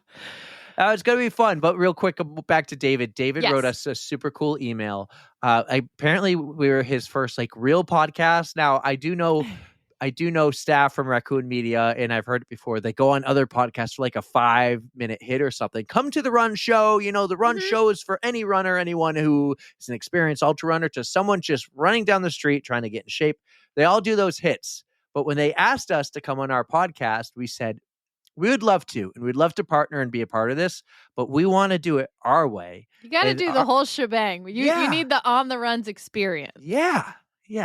It's gonna be fun. But real quick, back to David. David Yes. wrote us a super cool email. Apparently, we were his first like real podcast. Now, I do know staff from Raccoon Media, and I've heard it before. They go on other podcasts for like a 5-minute hit or something. Come to the Run Show. You know, the Run Show is for any runner, anyone who is an experienced ultra runner, to someone just running down the street trying to get in shape. They all do those hits. But when they asked us to come on our podcast, we said, we would love to, and we'd love to partner and be a part of this, but we want to do it our way. You got to And do the whole shebang. You need the on the runs experience. Yeah.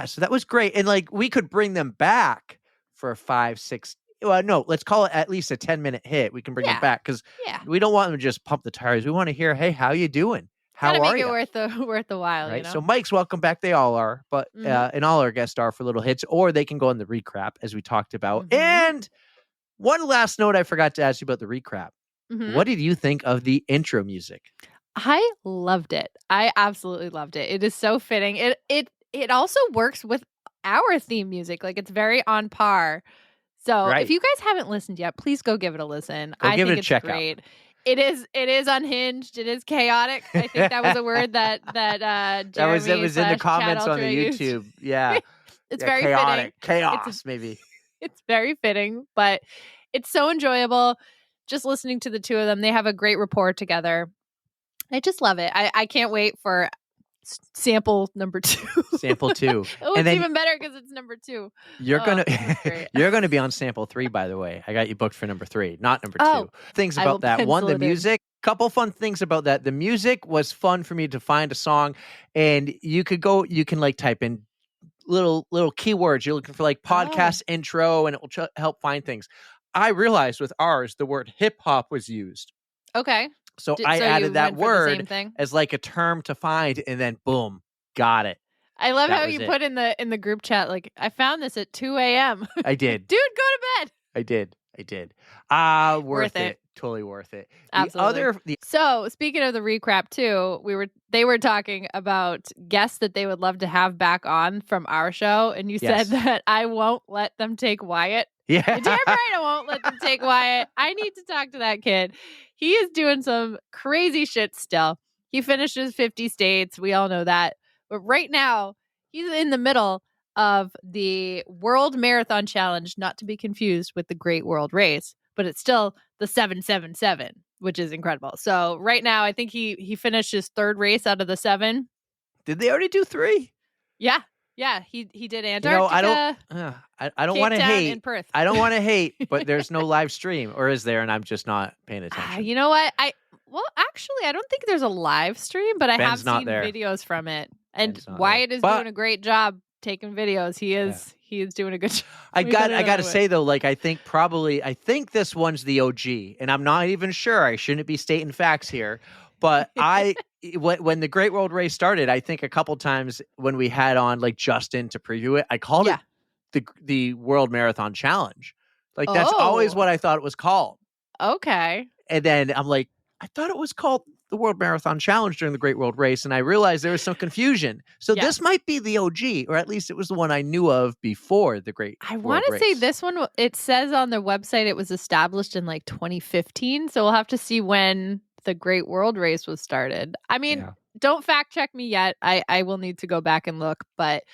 So that was great. And like we could bring them back for 5, 6. Well, no, let's call it at least a 10-minute hit. We can bring them back because we don't want them to just pump the tires. We want to hear, hey, how you doing? How Gotta are make you? it worth the while. Right. You know? So Mike's welcome back. They all are, but and all our guests are for little hits, or they can go on the recrap as we talked about. And one last note I forgot to ask you about the recrap. What did you think of the intro music? I loved it. I absolutely loved it. It is so fitting. It also works with our theme music. Like it's very on par. So if you guys haven't listened yet, please go give it a listen. I think it's great. It is unhinged. It is chaotic. I think that was a word that Jeremy that was in the comments on the YouTube. Yeah. It's very chaotic. fitting. Chaos, maybe. It's very fitting, but it's so enjoyable just listening to the two of them. They have a great rapport together. I just love it. I can't wait for sample number 2. Sample 2. Oh, it's even better because it's number 2. You're gonna be on sample 3, by the way. I got you booked for number 3, not number 2. Things about that. One, the music. Couple fun things about that. The music was fun for me to find a song, and you can like type in little keywords. You're looking for like podcast intro, and it will help find things. I realized with ours, the word hip hop was used. Okay. So I added that word as like a term to find, and then boom, got it. I love how you put in the group chat, like, I found this at 2 a.m. I did. Dude, go to bed. I did. Worth it. Totally worth it. Absolutely. So speaking of the recap too, they were talking about guests that they would love to have back on from our show, and you said that I won't let them take Wyatt. Yeah. You're damn right I won't let them take Wyatt. I need to talk to that kid. He is doing some crazy shit still. He finishes 50 states. We all know that. But right now, he's in the middle of the World Marathon Challenge, not to be confused with the Great World Race, but it's still the 777, which is incredible. So right now, I think he finished his 3rd race out of the 7. Did they already do 3? Yeah. Yeah, he did Antarctica. I don't want to hate. And Perth. I don't want to hate, but there's no live stream, or is there? And I'm just not paying attention. You know what? Actually, I don't think there's a live stream, but I have seen videos from it. And Wyatt is doing a great job taking videos. He is doing a good job. I got to say though, like I think this one's the OG, and I'm not even sure. I shouldn't be stating facts here. But when the Great World Race started, I think a couple times when we had on like Justin to preview it, I called it the World Marathon Challenge. Like that's always what I thought it was called. Okay. And then I'm like, I thought it was called the World Marathon Challenge during the Great World Race, and I realized there was some confusion. So this might be the OG, or at least it was the one I knew of before the Great World Race. I want to say this one, it says on their website it was established in like 2015, so we'll have to see when the Great World Race was started. I mean, don't fact check me yet. I will need to go back and look, but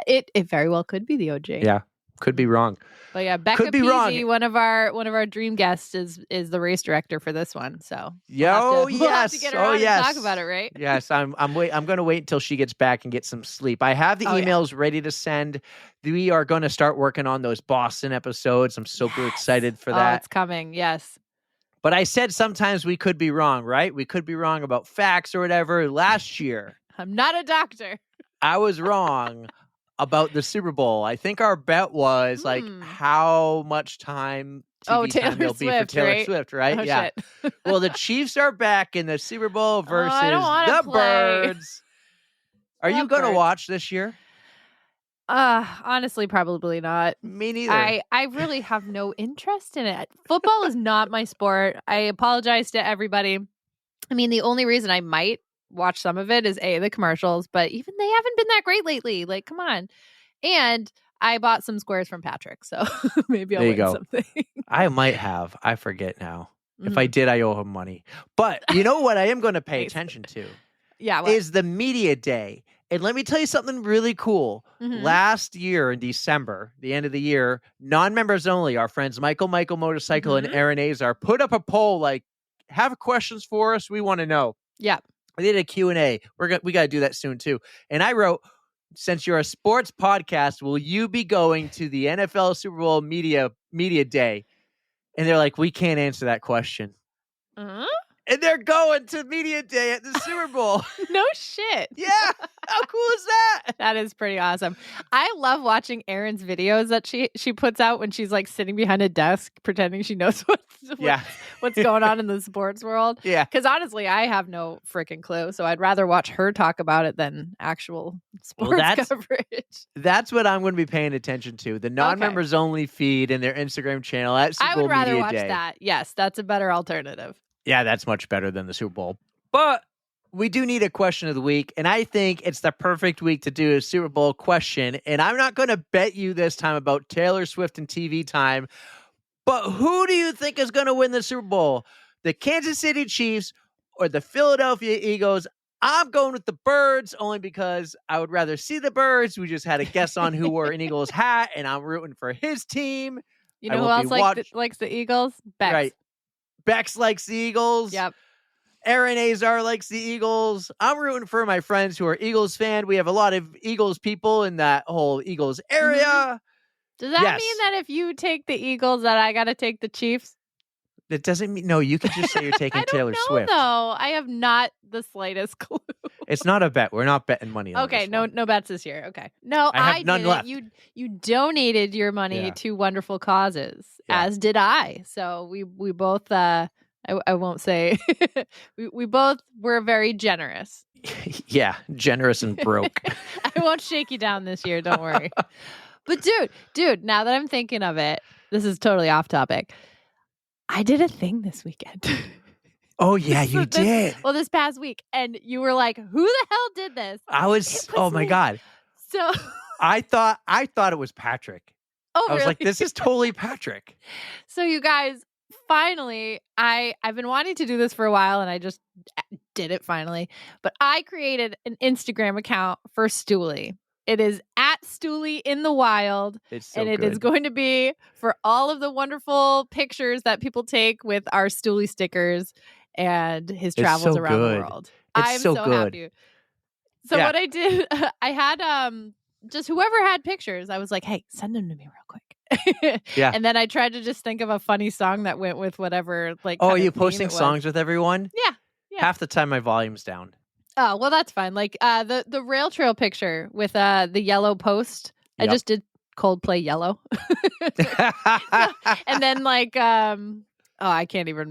it very well could be the OG. Yeah, could be wrong. But yeah, Becca Peasy, one of our dream guests, is the race director for this one. So we'll have to get her on and talk about it, right? Yes, I'm going to wait until she gets back and get some sleep. I have the emails ready to send. We are going to start working on those Boston episodes. I'm super excited for that. It's coming. Yes. But I said sometimes we could be wrong, right? We could be wrong about facts or whatever. Last year, I'm not a doctor. I was wrong about the Super Bowl. I think our bet was like how much time TV Taylor time there'll be for Swift, Taylor right? Swift, right? Oh, yeah. shit. Well, the Chiefs are back in the Super Bowl versus I don't wanna the play. Birds. Are you going to Birds. watch this year? Honestly, probably not. Me neither. I really have no interest in it. Football is not my sport. I apologize to everybody. I mean, the only reason I might watch some of it is the commercials, but even they haven't been that great lately. Like, come on. And I bought some squares from Patrick, so maybe I'll There you win go. something. I might have. I forget now. If Mm-hmm. I did, I owe him money. But you know what I am going to pay Nice. attention to Yeah, what? is the media day. And let me tell you something really cool. Mhm. Last year in December, the end of the year, non-members only, our friends Michael Motorcycle and Mhm. Aaron Azar put up a poll like, have questions for us? We want to know. Yeah. I did a Q&A. We got to do that soon too. And I wrote, since you're a sports podcast, will you be going to the NFL Super Bowl media day? And they're like, we can't answer that question. Uh-huh. And they're going to media day at the Super Bowl. No shit. Yeah. How cool is that? That is pretty awesome. I love watching Erin's videos that she puts out when she's like sitting behind a desk pretending she knows what's going on in the sports world. Yeah. Because honestly, I have no freaking clue. So I'd rather watch her talk about it than actual sports coverage. That's what I'm going to be paying attention to. The non-members only feed in their Instagram channel at Super Bowl I would rather Media watch Day. that. Yes, that's a better alternative. Yeah, that's much better than the Super Bowl. But we do need a question of the week, and I think it's the perfect week to do a Super Bowl question. And I'm not going to bet you this time about Taylor Swift and TV time, but who do you think is going to win the Super Bowl? The Kansas City Chiefs or the Philadelphia Eagles? I'm going with the Birds only because I would rather see the Birds. We just had a guest on who wore an Eagles hat, and I'm rooting for his team. You know who else likes the Eagles? Bex. Right. Bex likes the Eagles. Yep. Aaron Azar likes the Eagles. I'm rooting for my friends who are Eagles fan. We have a lot of Eagles people in that whole Eagles area. Mm-hmm. Does that mean that if you take the Eagles that I got to take the Chiefs? That doesn't mean, no, you can just say you're taking Taylor Swift. No, I have not the slightest clue. It's not a bet. We're not betting money on Okay, this no bets this year. Okay. No, I have none did left. it. You donated your money to wonderful causes, as did I. So we both I won't say we both were very generous. Yeah, generous and broke. I won't shake you down this year, don't worry. But dude, now that I'm thinking of it, this is totally off topic. I did a thing this weekend. Oh yeah, you did. Well, this past week, and you were like, "Who the hell did this?" I was. Oh my god. So I thought it was Patrick. Oh, I was really? like, this is totally Patrick. So you guys, finally, I've been wanting to do this for a while, and I just did it finally. But I created an Instagram account for Stoolie. It is at Stoolie in the wild. It's so and it good. is going to be for all of the wonderful pictures that people take with our Stoolie stickers and his travels so around good. the world. It's I'm so so good. happy. So what I did, I had just whoever had pictures, I was like, hey, send them to me real quick. Yeah. And then I tried to just think of a funny song that went with whatever like Oh, kind are you of theme posting it was. songs with everyone? Yeah. Half the time my volume's down. Oh, well, that's fine. Like the rail trail picture with the yellow post. I Yep. just did Coldplay Yellow. And then like I can't even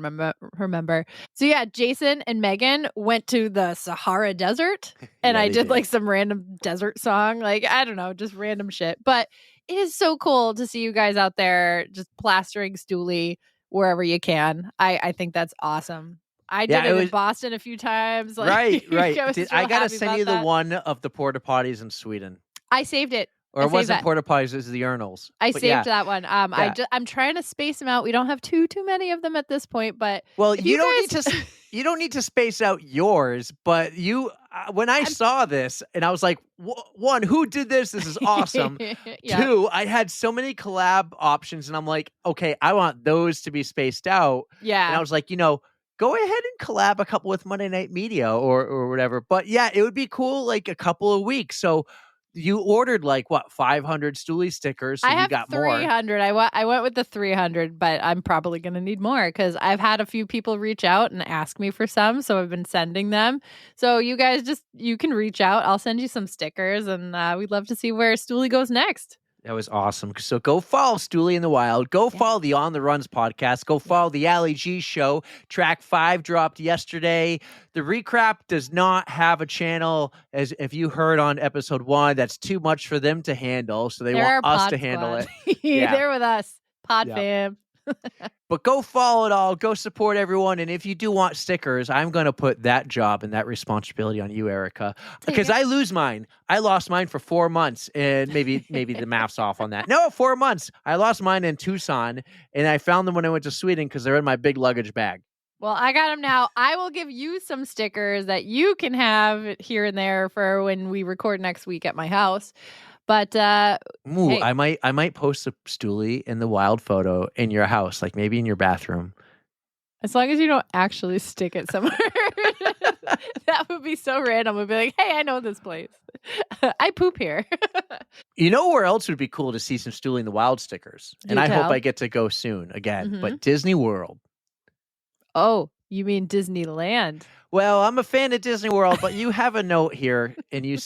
remember. So yeah, Jason and Megan went to the Sahara Desert and Yeah, I they did did. like some random desert song. Like, I don't know, just random shit. But it is so cool to see you guys out there just plastering Stoolie wherever you can. I think that's awesome. I did it in Boston a few times. Like, Right. I was I real gotta happy send about you the that. one of the porta potties in Sweden. I saved it. Or I it saved wasn't that. porta potties, it was the urinals. I But saved yeah. that one. I'm trying to space them out. We don't have too many of them at this point, but Well, if you don't guys- need to. You don't need to space out yours, but you. When I saw this, and I was like, one, who did this? This is awesome. Yeah. Two, I had so many collab options, and I'm like, okay, I want those to be spaced out. Yeah. And I was like, go ahead and collab a couple with Monday Night Media or whatever. But yeah, it would be cool, like a couple of weeks. So you ordered like what 500 Stoolie stickers, so I you have got more. 300. I went with the 300, but I'm probably going to need more because I've had a few people reach out and ask me for some, so I've been sending them. So you guys you can reach out. I'll send you some stickers, and we'd love to see where Stoolie goes next. That was awesome. So go follow Stoolie in the Wild. Go follow the On the Runs podcast. Go follow the Ali G show. Track 5 dropped yesterday. The Recrap does not have a channel, as if you heard on episode 1. That's too much for them to handle, so they want us to handle it. Yeah. They're with us. PodFam. But go follow it all. Go support everyone. And if you do want stickers, I'm going to put that job and that responsibility on you, Erica, because I lose mine. I lost mine for 4 months, and maybe the math's off on that. No, 4 months. I lost mine in Tucson, and I found them when I went to Sweden because they're in my big luggage bag. Well, I got them now. I will give you some stickers that you can have here and there for when we record next week at my house. But hey. I might post a Stoolie in the Wild photo in your house, like maybe in your bathroom. As long as you don't actually stick it somewhere. That would be so random. We'd be like, hey, I know this place. I poop here. You know where else would be cool to see some Stoolie in the Wild stickers? And I hope I get to go soon again. But Disney World. Oh, you mean Disneyland? Well, I'm a fan of Disney World, but you have a note here, and you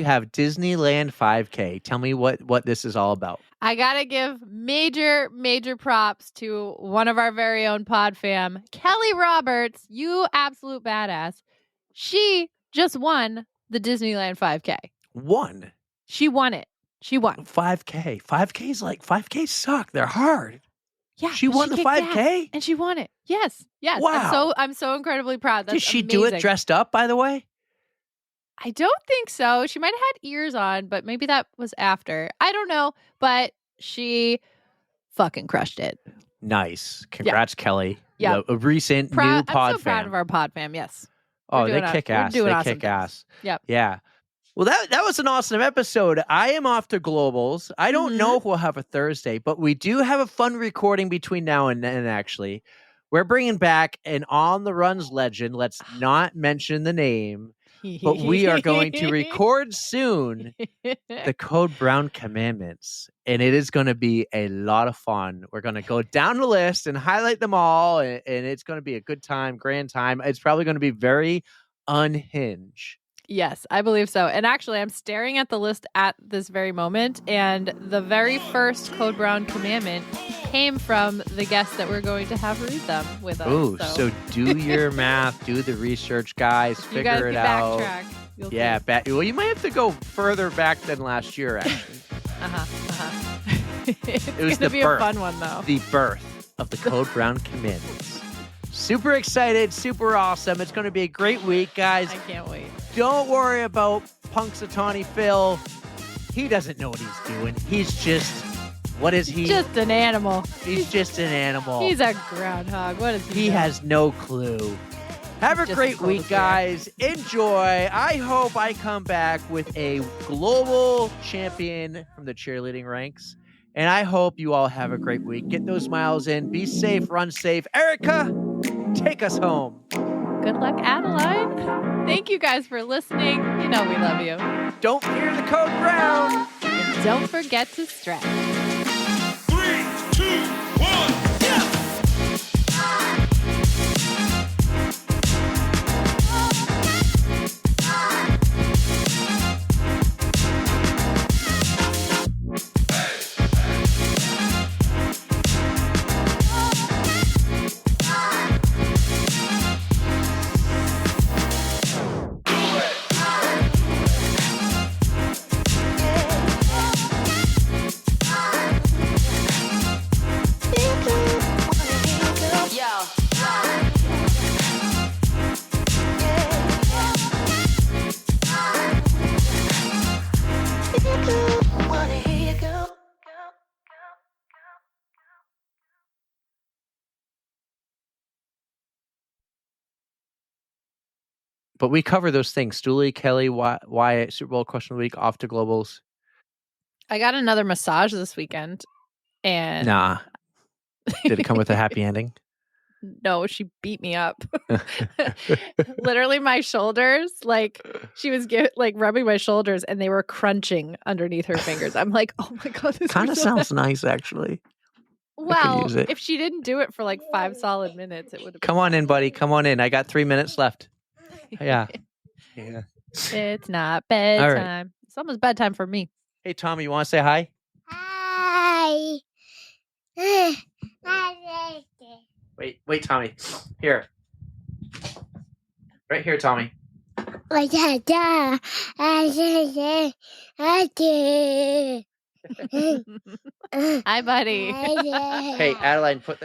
have Disneyland 5K. Tell me what this is all about. I gotta give major props to one of our very own pod fam, Kelly Roberts. You absolute badass. She just won the Disneyland 5K. Won? She won it. She won 5K. 5Ks suck. They're hard. Yeah, she won the 5K, and she won it. Yes. Wow. I'm so incredibly proud. That's Did she amazing. do it dressed up, by the way? I don't think so. She might have had ears on, but maybe that was after. I don't know, but she fucking crushed it. Nice. Congrats, Kelly. Yeah. A recent new pod I'm so proud of our pod fam. Yes. Oh, they kick ass. They kick ass. Yep. Yeah. Well, that was an awesome episode. I am off to Globals. I don't know if we'll have a Thursday, but we do have a fun recording between now and then, actually. We're bringing back an On the Runs legend. Let's not mention the name, but we are going to record soon the Code Brown Commandments, and it is going to be a lot of fun. We're going to go down the list and highlight them all, and it's going to be a good time, grand time. It's probably going to be very unhinged. Yes, I believe so. And actually, I'm staring at the list at this very moment, and the very first Code Brown commandment came from the guest that we're going to have read them with us. Oh, so do your math, do the research, guys. Figure it out. Backtrack. Well, you might have to go further back than last year, actually. It's going to be a fun one, though. The birth of the Code Brown commandments. Super excited, super awesome. It's going to be a great week, guys. I can't wait. Don't worry about Punxsutawney Phil. He doesn't know what he's doing. He's just, what is he? Just an animal. He's just an animal. He's a groundhog. What is he? He has no clue. Have a great week, guys. Enjoy. I hope I come back with a global champion from the cheerleading ranks. And I hope you all have a great week. Get those miles in. Be safe. Run safe. Erica, take us home. Good luck, Adeline. Thank you guys for listening. You know we love you. Don't fear the Code Brown. And don't forget to stretch. 3, 2, 1. But we cover those things. Stoolie, Kelly, Wyatt, Super Bowl question of the week, off to Globals. I got another massage this weekend. And nah. Did it come with a happy ending? No, she beat me up. Literally, my shoulders, like she was rubbing my shoulders, and they were crunching underneath her fingers. I'm like, oh my god, this Kind of hurts so sounds bad. nice, actually. Well, use it. if she didn't do it for like 5 solid minutes, it would have. Come on in, buddy. Come on in. I got 3 minutes left. Yeah. Yeah. It's not bedtime. It's almost bedtime for me. Hey, Tommy, you want to say hi? Hi. Wait, Tommy. Here. Right here, Tommy. Hi, buddy. Hey, Adeline, put